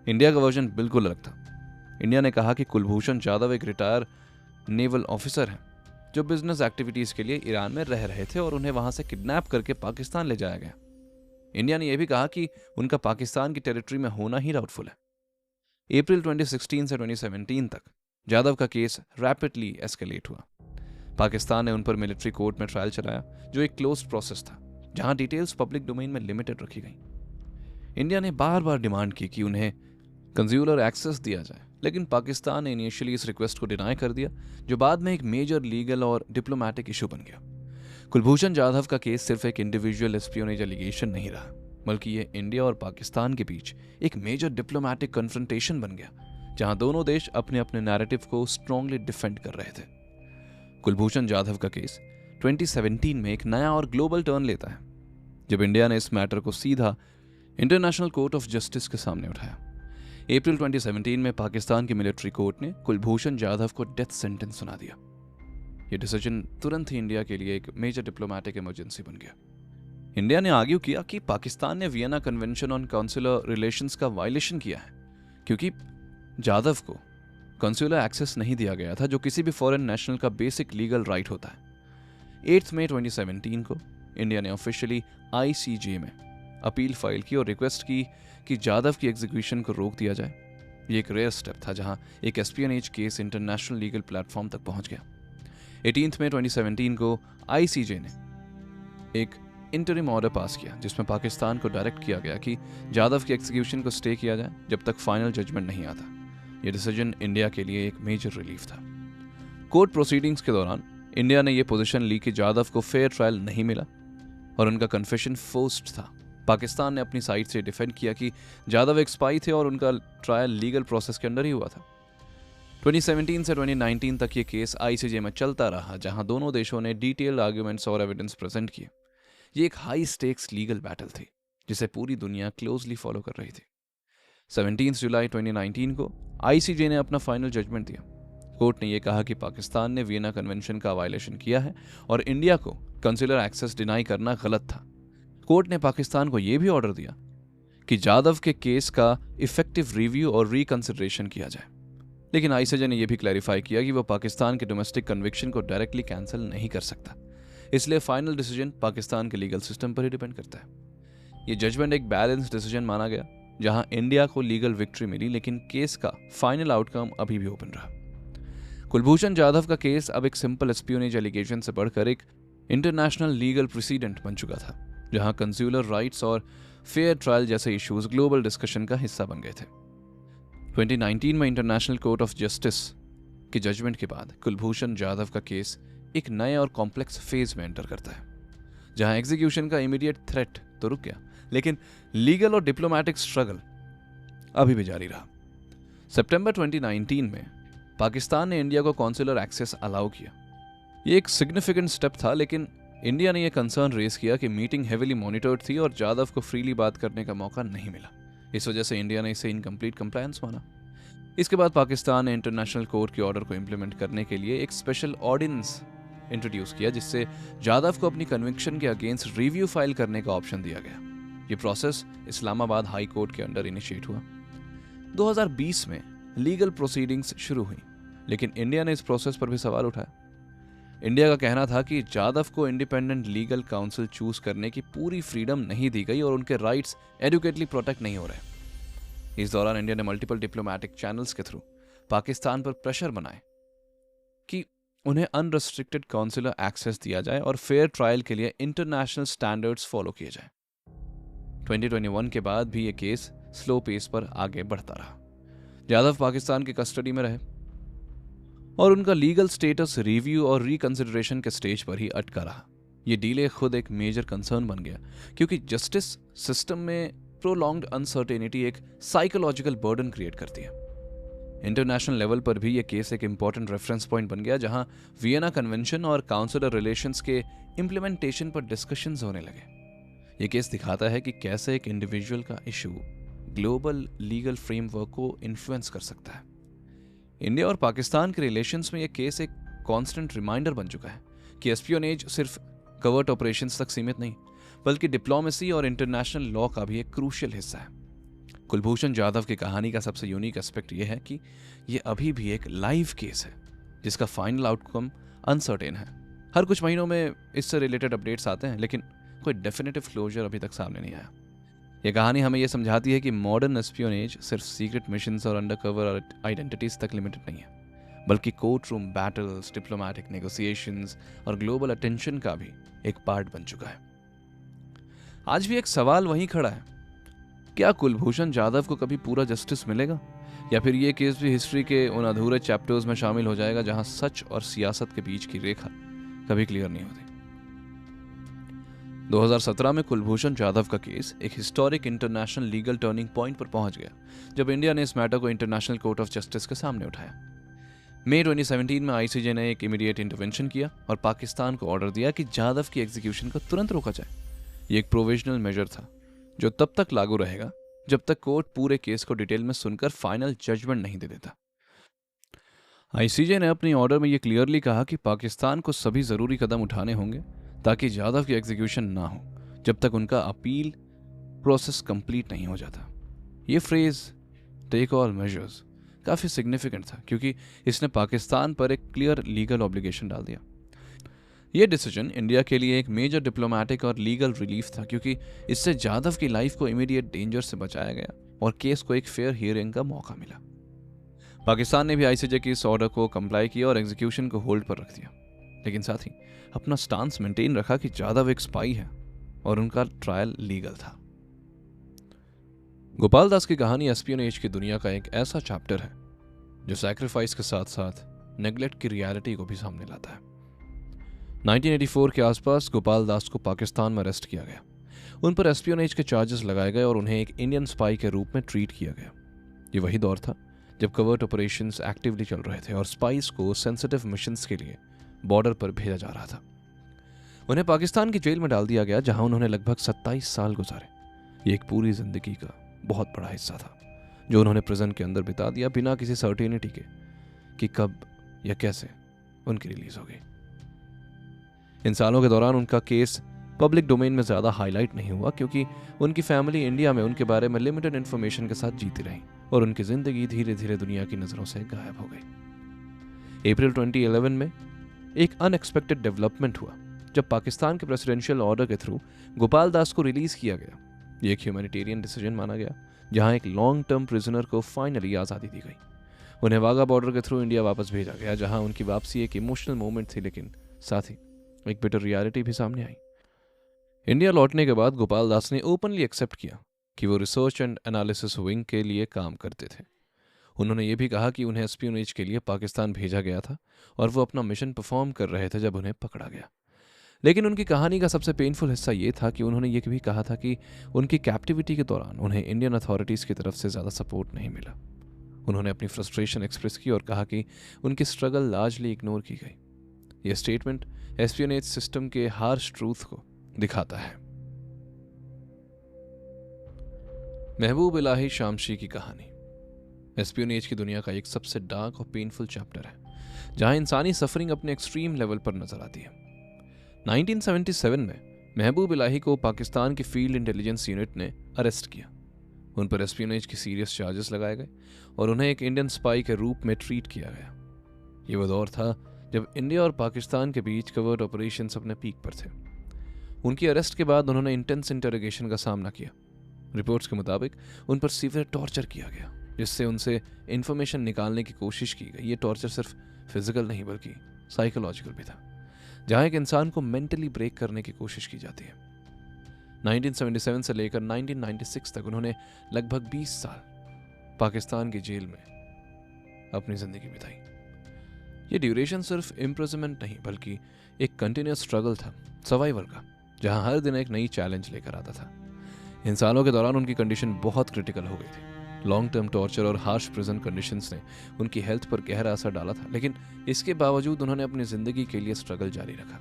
इंडिया का वर्जन बिल्कुल अलग था। इंडिया ने कहा कि कुलभूषण जाधव एक रिटायर नेवल ऑफिसर हैं जो बिजनेस एक्टिविटीज के लिए ईरान में रह रहे थे और उन्हें वहां से किडनैप करके पाकिस्तान ले जाया गया। इंडिया ने यह भी कहा कि उनका पाकिस्तान की टेरिटरी में होना ही डाउटफुल है। अप्रैल 2016 से 2017 तक जाधव का केस रैपिडली एस्केलेट हुआ। पाकिस्तान ने उन पर मिलिट्री कोर्ट में ट्रायल चलाया जो एक क्लोज्ड प्रोसेस था जहां डिटेल्स पब्लिक डोमेन में लिमिटेड रखी गई। इंडिया ने बार बार डिमांड की कि उन्हें कंज्यूलर एक्सेस दिया जाए, लेकिन पाकिस्तान ने इनिशियली इस रिक्वेस्ट को डिनाई कर दिया जो बाद में एक मेजर लीगल और डिप्लोमेटिक इशू बन गया। कुलभूषण जाधव का केस सिर्फ एक इंडिविजुअल एस्पियोनेज एलिगेशन नहीं रहा, बल्कि ये इंडिया और पाकिस्तान के बीच एक मेजर डिप्लोमेटिक कन्फ्रंटेशन बन गया जहां दोनों देश अपने अपने नैरेटिव को स्ट्रांगली डिफेंड कर रहे थे। कुलभूषण जाधव का केस 2017 में एक नया और ग्लोबल टर्न लेता है जब इंडिया ने इस मैटर को सीधा इंटरनेशनल कोर्ट ऑफ जस्टिस के सामने उठाया। अप्रैल 2017 में पाकिस्तान की मिलिट्री कोर्ट ने कुलभूषण जाधव को डेथ सेंटेंस सुना दिया। यह डिसीजन तुरंत ही इंडिया के लिए एक मेजर डिप्लोमेटिक इमरजेंसी बन गया। इंडिया ने आर्ग्यू किया कि पाकिस्तान ने Vienna convention on consular relations का वायलेशन किया है क्योंकि जाधव को काउंसुलर एक्सेस नहीं दिया गया था जो किसी भी फॉरेन नेशनल का बेसिक लीगल राइट होता है। 8 मई 2017 को इंडिया ने ऑफिशियली ICJ में अपील फाइल की और रिक्वेस्ट की कि जाधव की एग्जीक्यूशन को रोक दिया जाए। ये एक रेयर स्टेप था जहां एक espionage case international legal platform तक पहुंच गया। 18 मई 2017 को ICJ ने एक इंटरिम ऑर्डर पास किया जिसमें पाकिस्तान को डायरेक्ट किया गया कि जाधव की एग्जीक्यूशन को स्टे किया जाए जब तक फाइनल जजमेंट नहीं आता। यह डिसीजन इंडिया के लिए एक मेजर रिलीफ था। कोर्ट प्रोसीडिंग्स के दौरान इंडिया ने यह पोजीशन ली कि जाधव को फेयर ट्रायल नहीं मिला और उनका कन्फेशन फोर्स्ड था। पाकिस्तान ने अपनी साइड से डिफेंड किया कि जाधव एक स्पाई थे और उनका ट्रायल लीगल प्रोसेस के अंडर ही हुआ था। 2017 से 2019 तक ये केस ICJ में चलता रहा जहां दोनों देशों ने डिटेल्ड आर्ग्यूमेंट्स और एविडेंस प्रेजेंट किए। ये एक हाई स्टेक्स लीगल बैटल थी जिसे पूरी दुनिया क्लोजली फॉलो कर रही थी। 17 जुलाई 2019 को ICJ ने अपना फाइनल जजमेंट दिया। कोर्ट ने यह कहा कि पाकिस्तान ने वियना कन्वेंशन का वायलेशन किया है और इंडिया को कंसुलर एक्सेस डिनाई करना गलत था। कोर्ट ने पाकिस्तान को यह भी ऑर्डर दिया कि जाधव के केस का इफेक्टिव रिव्यू और रिकंसिडरेशन किया जाए, लेकिन ICJ ने यह भी क्लैरिफाई किया कि वह पाकिस्तान के डोमेस्टिक कन्विक्शन को डायरेक्टली कैंसिल नहीं कर सकता, इसलिए फाइनल डिसीजन पाकिस्तान के लीगल सिस्टम पर ही डिपेंड करता है। यह जजमेंट एक बैलेंस डिसीजन माना गया जहां इंडिया को लीगल विक्ट्री मिली, लेकिन केस का फाइनल आउटकम अभी भी ओपन रहा। कुलभूषण जाधव का केस अब एक सिंपल एस्पियोनेज एलिगेशन से बढ़कर एक इंटरनेशनल लीगल प्रेसिडेंट बन चुका था जहां कंज्यूलर राइट्स और फेयर ट्रायल जैसे इश्यूज ग्लोबल डिस्कशन का हिस्सा बन गए थे। 2019 में इंटरनेशनल कोर्ट ऑफ जस्टिस के जजमेंट के बाद कुलभूषण जाधव का केस एक नए और कॉम्प्लेक्स फेज में एंटर करता है जहां एग्जीक्यूशन का इमीडिएट थ्रेट तो रुक गया, लेकिन लीगल और डिप्लोमेटिक स्ट्रगल अभी भी जारी रहा। सितंबर 2019 में पाकिस्तान ने इंडिया को कॉन्सुलर एक्सेस अलाउ किया। यह एक सिग्निफिकेंट स्टेप था, लेकिन इंडिया ने यह कंसर्न रेज किया कि मीटिंग हेवीली मॉनिटर्ड थी और जाधव को फ्रीली बात करने का मौका नहीं मिला। इस वजह से इंडिया ने इसे इनकम्प्लीट कंप्लायंस माना। इसके बाद पाकिस्तान ने इंटरनेशनल कोर्ट के ऑर्डर को इंप्लीमेंट करने के लिए एक स्पेशल ऑर्डिनेंस इंट्रोड्यूस किया जिससे जाधव को अपनी कन्विक्शन के अगेंस्ट रिव्यू फाइल करने का ऑप्शन दिया गया। यह प्रोसेस इस्लामाबाद हाई कोर्ट के अंडर इनिशिएट हुआ। 2020 में लीगल प्रोसीडिंग्स शुरू हुई, लेकिन इंडिया ने इस प्रोसेस पर भी सवाल उठाया। इंडिया का कहना था कि जाधव को इंडिपेंडेंट लीगल काउंसिल चूज करने की पूरी फ्रीडम नहीं दी गई और उनके राइट्स एडुकेटली प्रोटेक्ट नहीं हो रहे। इस दौरान इंडिया ने मल्टीपल डिप्लोमेटिक चैनल्स के थ्रू पाकिस्तान पर प्रेशर बनाए कि उन्हें अनरिस्ट्रिक्टेड काउंसिलर एक्सेस दिया जाए और फेयर ट्रायल के लिए इंटरनेशनल स्टैंडर्ड्स फॉलो किए जाए। 2021 के बाद भी यह केस स्लो पेस पर आगे बढ़ता रहा। जाधव पाकिस्तान की कस्टडी में रहे और उनका लीगल स्टेटस रिव्यू और रिकंसिडरेशन के स्टेज पर ही अटका रहा। यह डीले खुद एक मेजर कंसर्न बन गया क्योंकि जस्टिस सिस्टम में प्रोलॉन्ग्ड अनसर्टेनिटी एक साइकोलॉजिकल बर्डन क्रिएट करती है। इंटरनेशनल लेवल पर भी यह केस एक इंपॉर्टेंट रेफरेंस पॉइंट बन गया, जहां वियना कन्वेंशन और काउंसलर रिलेशंस के इम्प्लीमेंटेशन पर डिस्कशंस होने लगे। यह केस दिखाता है कि कैसे एक इंडिविजुअल का इशू ग्लोबल लीगल फ्रेमवर्क को इन्फ्लुएंस कर सकता है। इंडिया और पाकिस्तान के रिलेशंस में यह केस एक कांस्टेंट रिमाइंडर बन चुका है कि एस्पियोनेज सिर्फ कवर्ट ऑपरेशंस तक सीमित नहीं, बल्कि डिप्लोमेसी और इंटरनेशनल लॉ का भी एक क्रूशियल हिस्सा है। कुलभूषण जाधव की कहानी का सबसे यूनिक एस्पेक्ट यह है कि यह अभी भी एक लाइव केस है, जिसका फाइनल आउटकम अनसर्टेन है। हर कुछ महीनों में इससे रिलेटेड अपडेट्स आते हैं, लेकिन कोई डेफिनेटिव क्लोजर अभी तक सामने नहीं आया। यह कहानी हमें यह समझाती है कि मॉडर्न एस्पियोनेज सिर्फ सीक्रेट मिशंस और अंडरकवर आइडेंटिटीज तक लिमिटेड नहीं है, बल्कि court room battles, diplomatic negotiations और ग्लोबल अटेंशन का भी एक पार्ट बन चुका है। आज भी एक सवाल वहीं खड़ा है, क्या कुलभूषण जाधव को कभी पूरा जस्टिस मिलेगा, या फिर यह केस भी हिस्ट्री के उन अधूरे चैप्टर्स में शामिल हो जाएगा जहां सच और सियासत के बीच की रेखा कभी क्लियर नहीं होती। 2017 में कुलभूषण जाधव का केस एक historic international legal turning point पर पहुंच गया, जब इंडिया ने इस मैटर को इंटरनेशनल कोर्ट ऑफ जस्टिस के सामने उठाया। मई 2017 में आईसीजे ने एक इमीडिएट इंटरवेंशन किया और पाकिस्तान को ऑर्डर दिया कि जाधव की एग्जीक्यूशन को तुरंत रोका जाए। ये एक प्रोविजनल मेजर था जो तब तक लागू रहेगा जब तक कोर्ट पूरे केस को डिटेल में सुनकर फाइनल जजमेंट नहीं दे देता। आईसीजे ने अपनी ऑर्डर में यह क्लियरली कहा कि पाकिस्तान को सभी जरूरी कदम उठाने होंगे ताकि जाधव की एग्जीक्यूशन ना हो जब तक उनका अपील प्रोसेस कंप्लीट नहीं हो जाता। ये फ्रेज टेक ऑल मेजर्स काफी सिग्निफिकेंट था, क्योंकि इसने पाकिस्तान पर एक क्लियर लीगल ऑब्लिगेशन डाल दिया। यह डिसीजन इंडिया के लिए एक मेजर डिप्लोमैटिक और लीगल रिलीफ था, क्योंकि इससे जाधव की लाइफ को इमीडिएट डेंजर से बचाया गया और केस को एक फेयर हियरिंग का मौका मिला। पाकिस्तान ने भी आईसीजे की इस ऑर्डर को कंप्लाई किया और एग्जीक्यूशन को होल्ड पर रख दिया, लेकिन साथ ही अपना स्टांस मेंटेन रखा कि जाधव एक स्पाई है और उनका ट्रायल लीगल था। गोपाल दास की कहानी एस्पियोनेज की दुनिया का एक ऐसा चैप्टर है जो सैक्रिफाइस के साथ साथ नेग्लेक्ट की रियलिटी को भी सामने लाता है। 1984 के आसपास गोपाल दास को पाकिस्तान में अरेस्ट किया गया। उन पर एस्पियोनेज के चार्जेस लगाए गए और उन्हें एक इंडियन स्पाई के रूप में ट्रीट किया गया। ये वही दौर था जब कवर्ट ऑपरेशंस एक्टिवली चल रहे थे और स्पाइस को सेंसिटिव मिशंस के लिए बॉर्डर पर भेजा जा रहा था। उन्हें पाकिस्तान की जेल में डाल दिया गया, जहां उन्होंने लगभग 27 साल गुजारे। ये एक पूरी जिंदगी का बहुत बड़ा हिस्सा था जो उन्होंने प्रिजन के अंदर बिता दिया, बिना किसी सर्टेनिटी के कि कब या कैसे उनकी रिलीज होगी। इन सालों के दौरान उनका केस पब्लिक डोमेन में ज्यादा हाईलाइट नहीं हुआ, क्योंकि उनकी फैमिली इंडिया में उनके बारे में लिमिटेड इन्फॉर्मेशन के साथ जीती रही और उनकी जिंदगी धीरे धीरे दुनिया की नजरों से गायब हो गई। अप्रैल 2011 में एक अनएक्सपेक्टेड डेवलपमेंट हुआ जब पाकिस्तान के प्रेसिडेंशियल ऑर्डर के थ्रू गोपाल दास को रिलीज किया गया। ये एक ह्यूमैनिटेरियन डिसीजन माना गया, जहां एक लॉन्ग टर्म प्रिजनर को फाइनली आज़ादी दी गई। उन्हें वाघा बॉर्डर के थ्रू इंडिया वापस भेजा गया, जहां उनकी वापसी एक इमोशनल मोमेंट थी, लेकिन साथ ही एक बिटर रियलिटी भी सामने आई। इंडिया लौटने के बाद गोपाल दास ने ओपनली एक्सेप्ट किया कि वो रिसर्च एंड एनालिसिस विंग के लिए काम करते थे। उन्होंने ये भी कहा कि उन्हें एस्पियोनेज के लिए पाकिस्तान भेजा गया था और वो अपना मिशन परफॉर्म कर रहे थे जब उन्हें पकड़ा गया। लेकिन उनकी कहानी का सबसे पेनफुल हिस्सा ये था कि उन्होंने ये भी कहा था कि उनकी कैप्टिविटी के दौरान उन्हें इंडियन अथॉरिटीज़ की तरफ से ज़्यादा सपोर्ट नहीं मिला। उन्होंने अपनी फ्रस्ट्रेशन एक्सप्रेस की और कहा कि उनकी स्ट्रगल लार्जली इग्नोर की गई। यह स्टेटमेंट एस्पियोनेज सिस्टम के हार्श ट्रूथ को दिखाता है। महबूब इलाही शामशी की कहानी एस्पियोनेज की दुनिया का एक सबसे डार्क और पेनफुल चैप्टर है, जहां इंसानी सफरिंग अपने एक्सट्रीम लेवल पर नजर आती है। 1977 में महबूब इलाही को पाकिस्तान की फील्ड इंटेलिजेंस यूनिट ने अरेस्ट किया। उन पर एस्पियोनेज की सीरियस चार्जेस लगाए गए और उन्हें एक इंडियन स्पाई के रूप में ट्रीट किया गया। ये वो दौर था जब इंडिया और पाकिस्तान के बीच कवर्ट ऑपरेशंस अपने पीक पर थे। उनकी अरेस्ट के बाद उन्होंने इंटेंस इंटरोगेशन का सामना किया। रिपोर्ट्स के मुताबिक उन पर सीवियर टॉर्चर किया गया, जिससे उनसे इंफॉर्मेशन निकालने की कोशिश की गई। ये टॉर्चर सिर्फ फिजिकल नहीं बल्कि साइकोलॉजिकल भी था, जहां एक इंसान को मेंटली ब्रेक करने की कोशिश की जाती है। 1977 से लेकर 1996 तक उन्होंने लगभग 20 साल पाकिस्तान की जेल में अपनी जिंदगी बिताई। ये ड्यूरेशन सिर्फ इम्प्रिजनमेंट नहीं बल्कि एक कंटिन्यूअस स्ट्रगल था, सर्वाइवल का, जहां हर दिन एक नई चैलेंज लेकर आता था। इन सालों के दौरान उनकी कंडीशन बहुत क्रिटिकल हो गई थी। लॉन्ग टर्म टॉर्चर और हार्श प्रिजन कंडीशंस ने उनकी हेल्थ पर गहरा असर डाला था, लेकिन इसके बावजूद उन्होंने अपनी जिंदगी के लिए स्ट्रगल जारी रखा।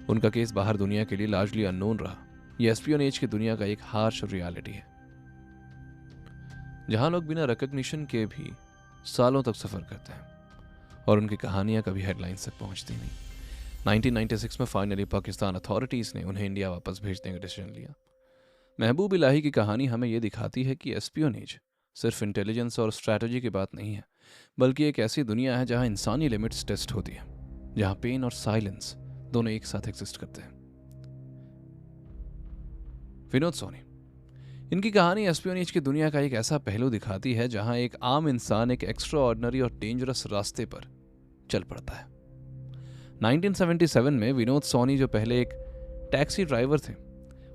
उनका केस बाहर दुनिया के लिए लार्जली अननोन रहा। यह एस्पियोनेज की दुनिया का एक हार्श रियलिटी है, जहां लोग बिना रिकॉग्निशन के भी सालों तक सफर करते हैं और उनकी कहानियां कभी हेडलाइंस तक पहुंचती नहीं। 1996 में फाइनली पाकिस्तान अथॉरिटीज ने उन्हें इंडिया वापस भेजने का डिसीजन लिया। महबूब इलाही की कहानी हमें यह दिखाती है कि एस्पियोनेज सिर्फ इंटेलिजेंस और स्ट्रैटेजी की बात नहीं है, बल्कि एक ऐसी दुनिया है जहां इंसानी लिमिट्स टेस्ट होती है, जहां पेन और साइलेंस दोनों एक साथ एग्जिस्ट करते हैं। विनोद सोनी, इनकी कहानी एस्पियोनेज की दुनिया का एक ऐसा पहलू दिखाती है जहां एक आम इंसान एक एक्स्ट्रा ऑर्डिनरी और डेंजरस रास्ते पर चल पड़ता है। 1977 में विनोद सोनी, जो पहले एक टैक्सी ड्राइवर थे,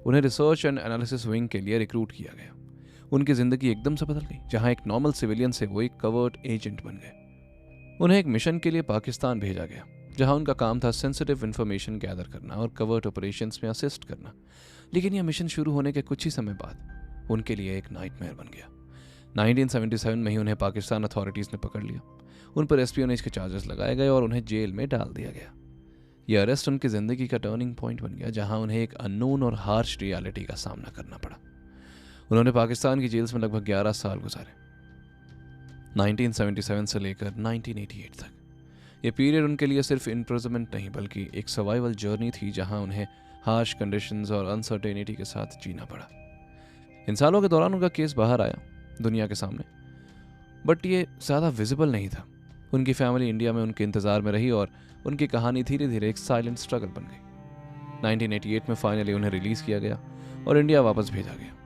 उन्हें रिसर्च एंड एनालिसिस विंग के लिए रिक्रूट किया गया। उनकी जिंदगी एकदम से बदल गई। जहां एक नॉर्मल सिविलियन से वो एक कवर्ड एजेंट बन गए। उन्हें एक मिशन के लिए पाकिस्तान भेजा गया, जहां उनका काम था सेंसिटिव इंफॉर्मेशन गैदर करना और कवर्ड ऑपरेशंस में असिस्ट करना। लेकिन यह मिशन शुरू होने के कुछ ही समय बाद उनके लिए एक नाइटमेयर बन गया। 1977 में ही उन्हें पाकिस्तान अथॉरिटीज ने पकड़ लिया। उन पर एस्पियोनेज के चार्जेस लगाए गए और उन्हें जेल में डाल दिया गया। यह अरेस्ट उनकी जिंदगी का टर्निंग पॉइंट बन गया, जहां उन्हें एक अननोन और हार्श रियलिटी का सामना करना पड़ा। उन्होंने पाकिस्तान की जेल्स में लगभग 11 साल गुजारे, 1977 से लेकर 1988 तक। यह पीरियड उनके लिए सिर्फ इम्प्रिजनमेंट नहीं, बल्कि एक सर्वाइवल जर्नी थी, जहां उन्हें हार्श कंडीशंस और अनसर्टेनिटी के साथ जीना पड़ा। इन सालों के दौरान उनका केस बाहर आया दुनिया के सामने, बट ये ज़्यादा विजिबल नहीं था। उनकी फैमिली इंडिया में उनके इंतज़ार में रही और उनकी कहानी धीरे धीरे एक साइलेंट स्ट्रगल बन गई। 1988 में फाइनली उन्हें रिलीज़ किया गया और इंडिया वापस भेजा गया।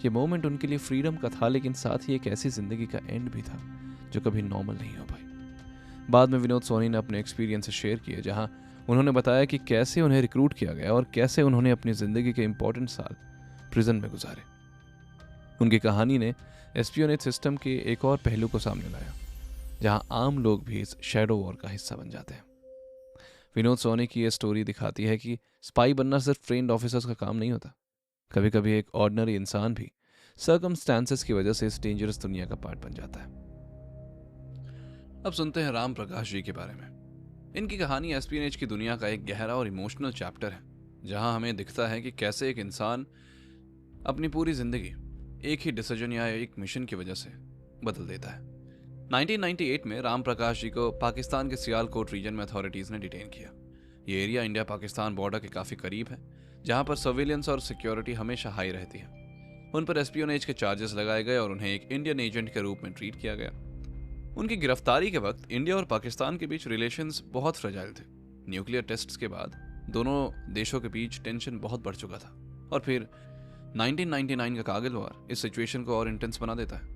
ये मोमेंट उनके लिए फ्रीडम का था, लेकिन साथ ही एक ऐसी ज़िंदगी का एंड भी था जो कभी नॉर्मल नहीं हो पाई। बाद में विनोद सोनी ने अपने एक्सपीरियंस शेयर किए, जहां उन्होंने बताया कि कैसे उन्हें रिक्रूट किया गया और कैसे उन्होंने अपनी ज़िंदगी के इंपॉर्टेंट साल प्रिजन में गुजारे। उनकी कहानी ने एस्पियोनेज सिस्टम के एक और पहलू को सामने लाया, जहां आम लोग भी इस शैडो वॉर का हिस्सा बन जाते हैं। विनोद सोनी की यह स्टोरी दिखाती है कि स्पाई बनना सिर्फ ट्रेन्ड ऑफिसर्स का काम नहीं होता। कभी कभी एक ऑर्डिनरी इंसान भी सर्कमस्टांसेस की वजह से इस डेंजरस दुनिया का पार्ट बन जाता है। अब सुनते हैं राम प्रकाश जी के बारे में। इनकी कहानी एस्पियोनेज की दुनिया का एक गहरा और इमोशनल चैप्टर है, जहां हमें दिखता है कि कैसे एक इंसान अपनी पूरी जिंदगी एक ही डिसीजन या एक मिशन की वजह से बदल देता है। 1998 में राम प्रकाश जी को पाकिस्तान के सियालकोट रीजन में अथॉरिटीज ने डिटेन किया। ये एरिया इंडिया पाकिस्तान बॉर्डर के काफ़ी करीब है, जहां पर सर्विलेंस और सिक्योरिटी हमेशा हाई रहती है। उन पर एस्पियोनेज के चार्जेस लगाए गए और उन्हें एक इंडियन एजेंट के रूप में ट्रीट किया गया। उनकी गिरफ्तारी के वक्त इंडिया और पाकिस्तान के बीच रिलेशंस बहुत फ्रेजाइल थे। न्यूक्लियर टेस्ट्स के बाद दोनों देशों के बीच टेंशन बहुत बढ़ चुका था, और फिर 1999 का कारगिल वॉर इस सिचुएशन को और इंटेंस बना देता है।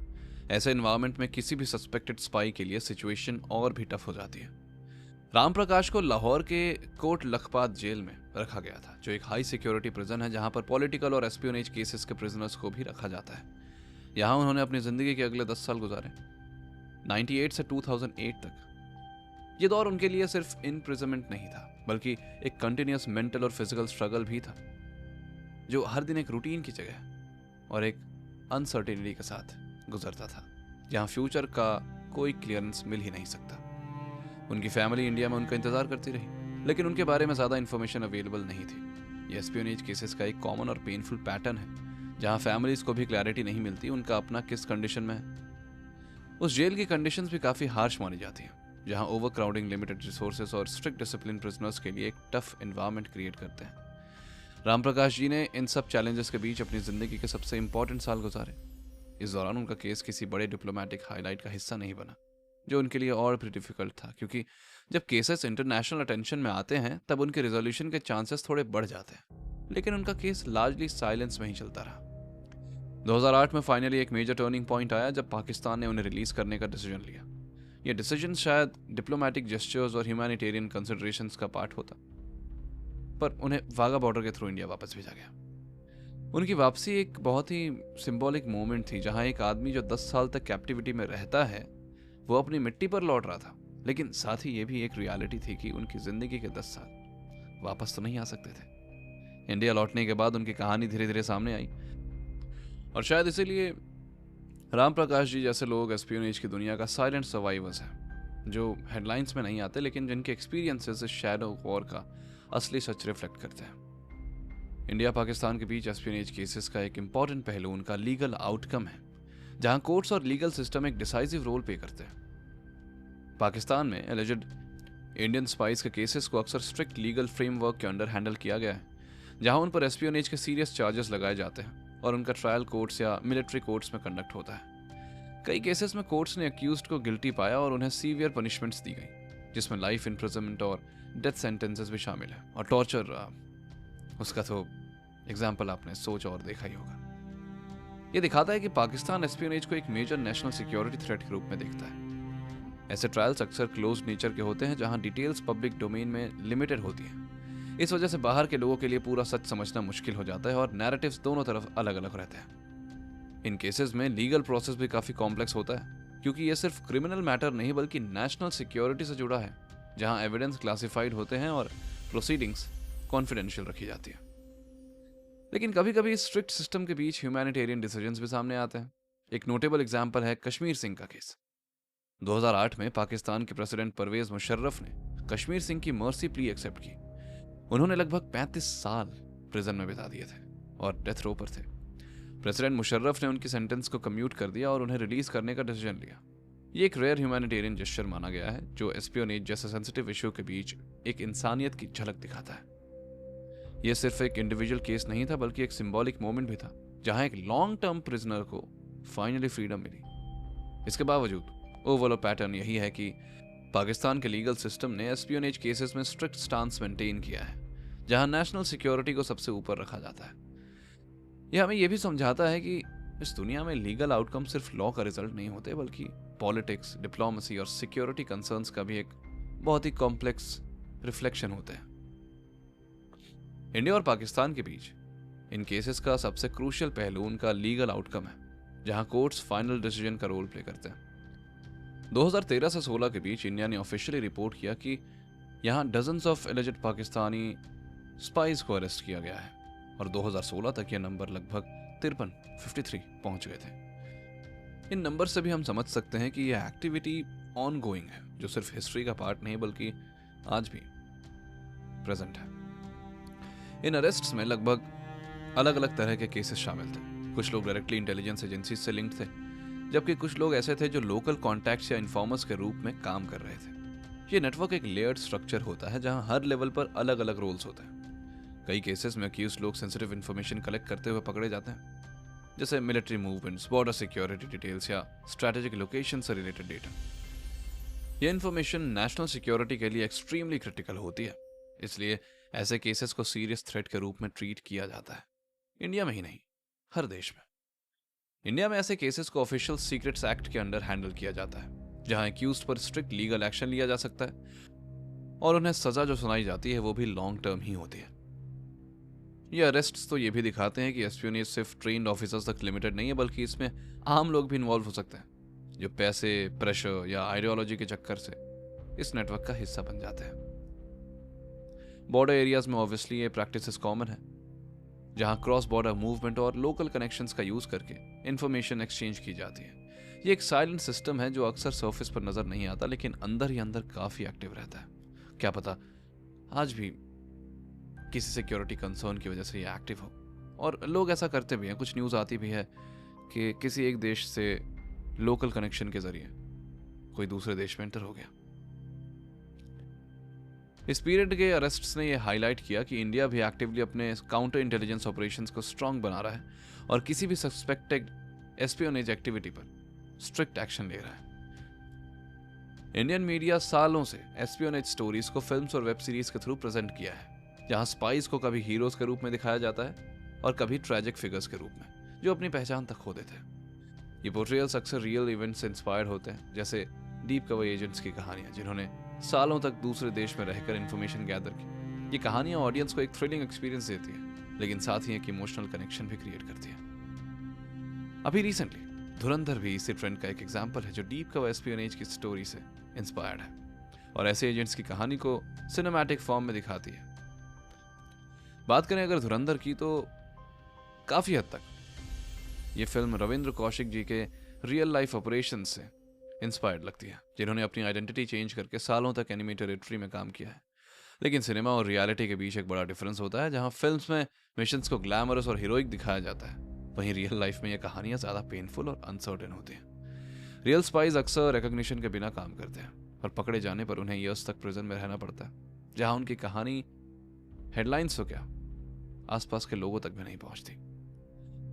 ऐसे एनवायरनमेंट में किसी भी सस्पेक्टेड स्पाई के लिए सिचुएशन और भी टफ हो जाती है। राम प्रकाश को लाहौर के कोट लखपात जेल में रखा गया था, जो एक हाई सिक्योरिटी प्रिजन है, जहां पर पॉलिटिकल और एस्पियोनेज केसेस के प्रिजनर्स को भी रखा जाता है। यहां उन्होंने अपनी जिंदगी के अगले 10 साल गुजारे, 98 से 2008 तक। ये दौर उनके लिए सिर्फ इम्प्रिजनमेंट नहीं था, बल्कि एक कंटिन्यूस मेंटल और फिजिकल स्ट्रगल भी था, जो हर दिन एक रूटीन की जगह और एक अनसर्टेनिटी के साथ गुजरता था, जहां फ्यूचर का कोई क्लियरेंस मिल ही नहीं सकता। उनकी फैमिली इंडिया में उनका इंतजार करती रही, लेकिन उनके बारे में ज़्यादा इन्फॉर्मेशन अवेलेबल नहीं थी। ये एस्पियोनेज केसेस का एक कॉमन और पेनफुल पैटर्न है, जहां फैमिलीज को भी क्लैरिटी नहीं मिलती उनका अपना किस कंडीशन में है। उस जेल की कंडीशंस भी काफ़ी हार्श मानी जाती हैं, जहां ओवर क्राउडिंग, लिमिटेड रिसोर्सेज और स्ट्रिक्ट डिसिप्लिन प्रिजनर्स के लिए एक टफ एनवायरनमेंट क्रिएट करते हैं। राम प्रकाश जी ने इन सब चैलेंजेस के बीच अपनी ज़िंदगी के सबसे इंपॉर्टेंट साल गुजारे। इस दौरान उनका केस किसी बड़े डिप्लोमेटिक हाईलाइट का हिस्सा नहीं बना, जो उनके लिए और भी डिफिकल्ट था, क्योंकि जब केसेस इंटरनेशनल अटेंशन में आते हैं तब उनके रिजोल्यूशन के चांसेस थोड़े बढ़ जाते हैं। लेकिन उनका केस लार्जली साइलेंस में ही चलता रहा। 2008 में फाइनली एक मेजर टर्निंग पॉइंट आया, जब पाकिस्तान ने उन्हें रिलीज करने का डिसीजन लिया। यह डिसीजन शायद डिप्लोमेटिक जेस्चर्स और ह्यूमैनिटेरियन कंसिडरेशंस का पार्ट होता, पर उन्हें वाघा बॉर्डर के थ्रू इंडिया वापस भेजा गया। उनकी वापसी एक बहुत ही सिंबॉलिक मोमेंट थी, जहां एक आदमी जो 10 साल तक कैप्टिविटी में रहता है, वो अपनी मिट्टी पर लौट रहा था। लेकिन साथ ही ये भी एक रियलिटी थी कि उनकी जिंदगी के 10 साल वापस तो नहीं आ सकते थे। इंडिया लौटने के बाद उनकी कहानी धीरे धीरे सामने आई, और शायद इसीलिए राम प्रकाश जी जैसे लोग एस्पियोनेज की दुनिया का साइलेंट सर्वाइवर्स हैं, जो हेडलाइंस में नहीं आते लेकिन जिनके एक्सपीरियंसेस इस शैडो वॉर का असली सच रिफ्लेक्ट करते हैं। इंडिया पाकिस्तान के बीच एस्पियोनेज केसेस का एक इंपॉर्टेंट पहलू उनका लीगल आउटकम है, जहां कोर्ट्स और लीगल सिस्टम एक डिसाइसिव रोल प्ले करते हैं। पाकिस्तान में एलिजेड इंडियन स्पाइस के केसेस को अक्सर स्ट्रिक्ट लीगल फ्रेमवर्क के अंडर हैंडल किया गया है, जहां उन पर एस्पियोनेज के सीरियस चार्जेस लगाए जाते हैं और उनका ट्रायल कोर्ट्स या मिलिट्री कोर्ट्स में कंडक्ट होता है। कई केसेस में कोर्ट्स ने अक्यूज्ड को गिल्टी पाया और उन्हें सीवियर पनिशमेंट्स दी गई, जिसमें लाइफ इम्प्रिजनमेंट और डेथ सेंटेंसेस भी शामिल है। और टॉर्चर, उसका तो एग्जाम्पल आपने सोच और देखा ही होगा। यह दिखाता है कि पाकिस्तान एस्पियोनेज को एक मेजर नेशनल सिक्योरिटी थ्रेट के रूप में देखता है। ऐसे ट्रायल्स अक्सर क्लोज नेचर के होते हैं, जहां डिटेल्स पब्लिक डोमेन में लिमिटेड होती हैं। इस वजह से बाहर के लोगों के लिए पूरा सच समझना मुश्किल हो जाता है और नैरेटिव्स दोनों तरफ अलग अलग रहते हैं। इन केसेस में लीगल प्रोसेस भी काफी कॉम्प्लेक्स होता है, क्योंकि ये सिर्फ क्रिमिनल मैटर नहीं बल्कि नेशनल सिक्योरिटी से जुड़ा है, जहां एविडेंस क्लासिफाइड होते हैं और प्रोसीडिंग्स कॉन्फिडेंशियल रखी जाती है। लेकिन कभी कभी स्ट्रिक्ट सिस्टम के बीच ह्यूमैनिटेरियन डिसीजंस भी सामने आते हैं। एक नोटेबल एग्जाम्पल है कश्मीर सिंह का केस। 2008 में पाकिस्तान के प्रेसिडेंट परवेज मुशर्रफ ने कश्मीर सिंह की मर्सी प्ली एक्सेप्ट की। उन्होंने लगभग 35 साल प्रिजन में बिता दिए थे और डेथ रो पर थे। प्रेसिडेंट मुशर्रफ ने उनकी सेंटेंस को कम्यूट कर दिया और उन्हें रिलीज करने का डिसीजन लिया। ये एक रेयर ह्यूमैनिटेरियन जेस्चर माना गया है, जो एस्पियोनेज जैसे सेंसिटिव इश्यू के बीच एक इंसानियत की झलक दिखाता है। यह सिर्फ एक इंडिविजुअल केस नहीं था, बल्कि एक सिंबॉलिक मोमेंट भी था, जहां एक लॉन्ग टर्म प्रिजनर को फाइनली फ्रीडम मिली। इसके बावजूद ओवरऑल पैटर्न यही है कि पाकिस्तान के लीगल सिस्टम ने एस्पियोनेज केसेस में स्ट्रिक्ट स्टांस मेंटेन किया है, जहां नेशनल सिक्योरिटी को सबसे ऊपर रखा जाता है। यह हमें यह भी समझाता है कि इस दुनिया में लीगल आउटकम सिर्फ लॉ का रिजल्ट नहीं होते, बल्कि पॉलिटिक्स, डिप्लोमेसी और सिक्योरिटी कंसर्न्स का भी एक बहुत ही कॉम्प्लेक्स रिफ्लेक्शन होते हैं। इंडिया और पाकिस्तान के बीच इन केसेस का सबसे क्रूशियल पहलू उनका लीगल आउटकम है, जहां कोर्ट्स फाइनल डिसीजन का रोल प्ले करते हैं। 2013 से 16 के बीच इंडिया ने ऑफिशियली रिपोर्ट किया कि यहां dozens of alleged Pakistani spice को अरेस्ट किया गया है, और 2016 तक यह नंबर लगभग 53 पहुंच गए थे। इन नंबर से भी हम समझ सकते हैं कि यह एक्टिविटी ऑन गोइंग है, जो सिर्फ हिस्ट्री का पार्ट नहीं बल्कि आज भी प्रेजेंट है। इन अरेस्ट्स में लगभग अलग अलग तरह के केसेस शामिल थे। कुछ लोग डायरेक्टली इंटेलिजेंस एजेंसी से लिंक्ड थे, जबकि कुछ लोग ऐसे थे जो लोकल कॉन्टैक्ट्स या इन्फॉर्मर्स के रूप में काम कर रहे थे। ये नेटवर्क एक लेयर्ड स्ट्रक्चर होता है, जहां हर लेवल पर अलग अलग रोल्स होते हैं। कई केसेस में अक्यूज्ड लोग सेंसिटिव इन्फॉर्मेशन कलेक्ट करते हुए पकड़े जाते हैं, जैसे military movements, border security details या स्ट्रैटेजिक लोकेशन से रिलेटेड डेटा। यह इन्फॉर्मेशन नेशनल सिक्योरिटी के लिए एक्सट्रीमली क्रिटिकल होती है, इसलिए ऐसे केसेस को सीरियस थ्रेट के रूप में ट्रीट किया जाता है। इंडिया में ही नहीं, हर देश में। इंडिया में ऐसे केसेस को ऑफिशियल सीक्रेट्स एक्ट के अंडर हैंडल किया जाता है, जहां एक्यूज्ड पर स्ट्रिक्ट लीगल एक्शन लिया जा सकता है और उन्हें सजा जो सुनाई जाती है वो भी लॉन्ग टर्म ही होती है। ये अरेस्ट्स तो ये भी दिखाते हैं कि एस्पियोनेज सिर्फ ट्रेन्ड ऑफिसर्स तक लिमिटेड नहीं है, बल्कि इसमें आम लोग भी इन्वॉल्व हो सकते हैं, जो पैसे, प्रेशर या आइडियोलॉजी के चक्कर से इस नेटवर्क का हिस्सा बन जाते हैं। बॉर्डर एरियाज में ऑब्वियसली ये प्रैक्टिसेस कॉमन है, जहां क्रॉस बॉर्डर मूवमेंट और लोकल कनेक्शंस का यूज करके इंफॉर्मेशन एक्सचेंज की जाती है। ये एक साइलेंट सिस्टम है जो अक्सर सरफेस पर नजर नहीं आता, लेकिन अंदर ही अंदर काफी एक्टिव रहता है। क्या पता आज भी किसी सिक्योरिटी कंसर्न की वजह से ये एक्टिव हो, और लोग ऐसा करते भी हैं। कुछ न्यूज आती भी है कि किसी एक देश से लोकल कनेक्शन के जरिए कोई दूसरे देश में एंटर हो गया। इस पीरियड के अरेस्ट्स ने यह हाईलाइट किया कि इंडिया भी एक्टिवली अपने काउंटर इंटेलिजेंस ऑपरेशंस को स्ट्रांग बना रहा है और किसी भी सस्पेक्टेड एस्पियोनेज एक्टिविटी पर स्ट्रिक्ट एक्शन ले रहा है। इंडियन मीडिया सालों से एस्पियोनेज स्टोरीज को फिल्म्स और वेब सीरीज के थ्रू प्रेजेंट किया है, जहां स्पाइस को कभी हीरोज के रूप में दिखाया जाता है और कभी ट्रैजिक फिगर्स के रूप में, जो अपनी पहचान तक खो देते हैं। ये पोर्ट्रेयल्स अक्सर रियल इवेंट्स से इंस्पायर्ड होते हैं, जैसे डीप कवर एजेंट्स की कहानियां, जिन्होंने सालों तक दूसरे देश में रहकर इन्फॉर्मेशन गैदर की। ये कहानियां ऑडियंस को एक थ्रिलिंग एक्सपीरियंस देती है, लेकिन साथ ही एक इमोशनल कनेक्शन भी क्रिएट करती है। अभी रिसेंटली धुरंधर भी इसी ट्रेंड का एक एग्जाम्पल है, जो डीप कवर एस्पियोनेज की स्टोरी से इंस्पायर्ड है और ऐसे एजेंट्स की कहानी को सिनेमैटिक फॉर्म में दिखाती है। बात करें अगर धुरंधर की, तो काफी हद तक ये फिल्म रविंद्र कौशिक जी के रियल लाइफ ऑपरेशन से इंस्पायर्ड लगती है, जिन्होंने अपनी आइडेंटिटी चेंज करके सालों तक एनिमी टेरिटरी में काम किया है। लेकिन सिनेमा और रियलिटी के बीच एक बड़ा डिफरेंस होता है। जहां फिल्म्स में मिशंस को ग्लैमरस और हीरोइक दिखाया जाता है, वहीं रियल लाइफ में ये कहानियां ज्यादा पेनफुल और अनसर्टेन होती हैं। रियल स्पाइज अक्सर रिकॉग्निशन के बिना काम करते हैं और पकड़े जाने पर उन्हें ईयर्स तक प्रिजन में रहना पड़ता है, जहां उनकी कहानी हेडलाइंस तो क्या, आसपास के लोगों तक भी नहीं पहुंचती।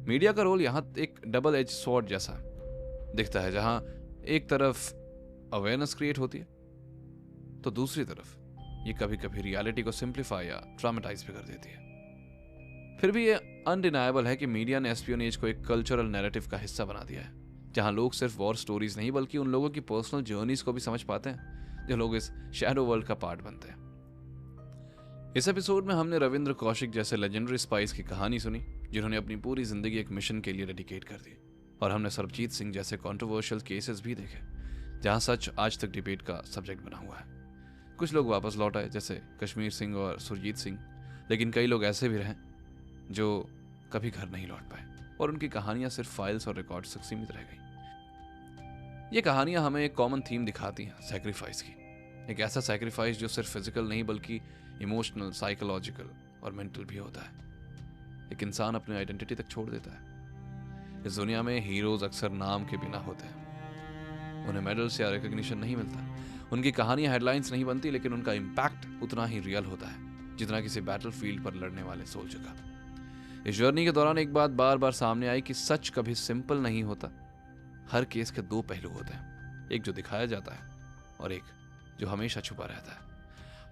मीडिया का रोल यहां एक डबल एज स्वॉर्ड जैसा दिखता है, जहां एक तरफ अवेयरनेस क्रिएट होती है तो दूसरी तरफ ये कभी कभी रियलिटी को सिंप्लीफाई या ड्रामेटाइज भी कर देती है। फिर भी ये अनडिनायबल है कि मीडिया ने एस्पियोनेज को एक कल्चरल नैरेटिव का हिस्सा बना दिया है, जहां लोग सिर्फ वॉर स्टोरीज नहीं बल्कि उन लोगों की पर्सनल जर्नीज को भी समझ पाते हैं जो लोग इस शैडो वर्ल्ड का पार्ट बनते हैं। इस एपिसोड में हमने रविंद्र कौशिक जैसे लेजेंडरी स्पाइस की कहानी सुनी, जिन्होंने अपनी पूरी जिंदगी एक मिशन के लिए डेडिकेट कर दी, और हमने सरबजीत सिंह जैसे कंट्रोवर्शियल केसेस भी देखे जहां सच आज तक डिबेट का सब्जेक्ट बना हुआ है। कुछ लोग वापस लौट आए जैसे कश्मीर सिंह और सुरजीत सिंह, लेकिन कई लोग ऐसे भी रहे जो कभी घर नहीं लौट पाए और उनकी कहानियां सिर्फ फाइल्स और रिकॉर्ड्स तक सीमित रह गई। ये कहानियां हमें एक कॉमन थीम दिखाती हैं, सैक्रिफाइस की। एक ऐसा सैक्रिफाइस जो सिर्फ फिजिकल नहीं बल्कि इमोशनल, साइकोलॉजिकल और मेंटल भी होता है। एक इंसान अपनी आइडेंटिटी तक छोड़ देता है। इस दुनिया में हीरोज अक्सर नाम के बिना होते हैं, उन्हें मेडल्स या रिकॉग्निशन नहीं मिलता, उनकी कहानियां हेडलाइंस नहीं बनती, लेकिन उनका इम्पैक्ट उतना ही रियल होता है जितना किसी बैटलफील्ड पर लड़ने वाले सोल्जर का। इस जर्नी के दौरान एक बात बार बार सामने आई कि सच कभी सिंपल नहीं होता। हर केस के दो पहलू होते हैं, एक जो दिखाया जाता है और एक जो हमेशा छुपा रहता है।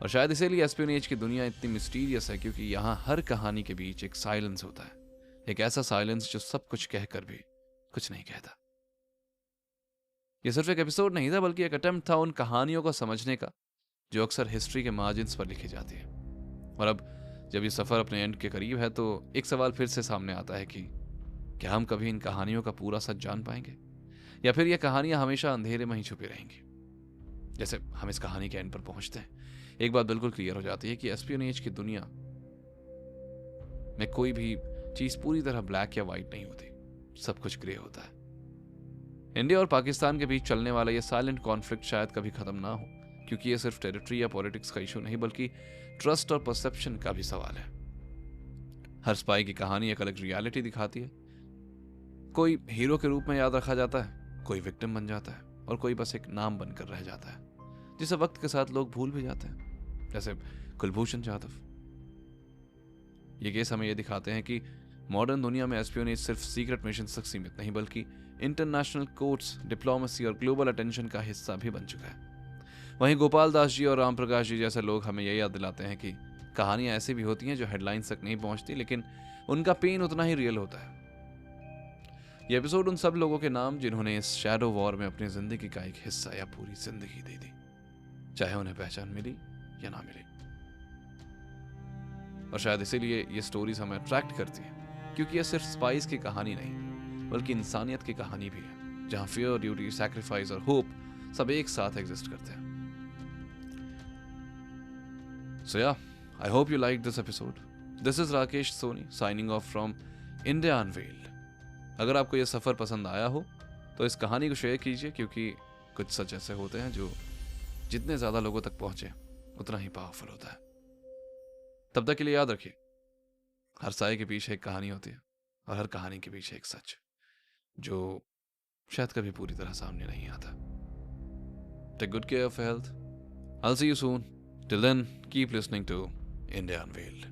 और शायद इसीलिए एस्पियोनेज की दुनिया इतनी मिस्टीरियस है, क्योंकि यहां हर कहानी के बीच एक साइलेंस होता है, एक ऐसा साइलेंस जो सब कुछ कहकर भी कुछ नहीं कहता। यह सिर्फ एक एपिसोड नहीं था, बल्कि एक अटेम्प्ट था उन कहानियों को समझने का जो अक्सर हिस्ट्री के मार्जिन्स पर लिखी जाती है। और अब जब ये सफर अपने एंड के करीब है तो एक सवाल फिर से सामने आता है कि क्या हम कभी इन कहानियों का पूरा सच जान पाएंगे, या फिर ये कहानियां हमेशा अंधेरे में ही छुपी रहेंगी। जैसे हम इस कहानी के एंड पर पहुंचते हैं, एक बात बिल्कुल क्लियर हो जाती है कि एस्पियोनेज की दुनिया में कोई भी चीज पूरी तरह ब्लैक या व्हाइट नहीं होती, सब कुछ ग्रे होता है। इंडिया और पाकिस्तान के बीच चलने वाला यह साइलेंट कॉन्फ्लिक्ट शायद कभी खत्म ना हो, क्योंकि यह सिर्फ टेरिटरी या पॉलिटिक्स का इशू नहीं बल्कि ट्रस्ट और परसेप्शन का भी सवाल है। हर स्पाई की कहानी एक अलग रियलिटी दिखाती है। कोई हीरो के रूप में याद रखा जाता है, कोई विक्टिम बन जाता है, और कोई बस एक नाम बनकर रह जाता है जिसे वक्त के साथ लोग भूल भी जाते हैं, जैसे कुलभूषण जाधव। ये केस हमें यह दिखाते हैं कि मॉडर्न दुनिया में एस्पियोनेज सिर्फ सीक्रेट मिशन तक सीमित नहीं बल्कि इंटरनेशनल कोर्ट्स, डिप्लोमेसी और ग्लोबल अटेंशन का हिस्सा भी बन चुका है। वहीं गोपाल दास जी और राम प्रकाश जी जैसे लोग हमें यह याद दिलाते हैं कि कहानियां ऐसी भी होती हैं जो हेडलाइंस तक नहीं पहुंचती, लेकिन उनका पेन उतना ही रियल होता है। यह एपिसोड उन सब लोगों के नाम जिन्होंने इस शैडो वॉर में अपनी जिंदगी का एक हिस्सा या पूरी जिंदगी दे दी, चाहे उन्हें पहचान मिली या ना मिली। और शायद इसीलिए ये स्टोरीज हमें अट्रैक्ट करती है, क्योंकि यह सिर्फ स्पाइस की कहानी नहीं बल्कि इंसानियत की कहानी भी है, जहां फियर, ड्यूटी, सैक्रिफाइस और होप सब एक साथ एग्जिस्ट करते हैं। So yeah, I hope you liked this episode. This is Rakesh Soni signing off from India Unveiled. अगर आपको यह सफर पसंद आया हो तो इस कहानी को शेयर कीजिए, क्योंकि कुछ सच ऐसे होते हैं जो जितने ज्यादा लोगों तक पहुंचे उतना ही पावरफुल होता है। तब तक के लिए याद रखिए, हर साए के पीछे एक कहानी होती है और हर कहानी के पीछे एक सच जो शायद कभी पूरी तरह सामने नहीं आता। Take good care of your health. I'll see you soon. Till then, keep listening to India Unveiled.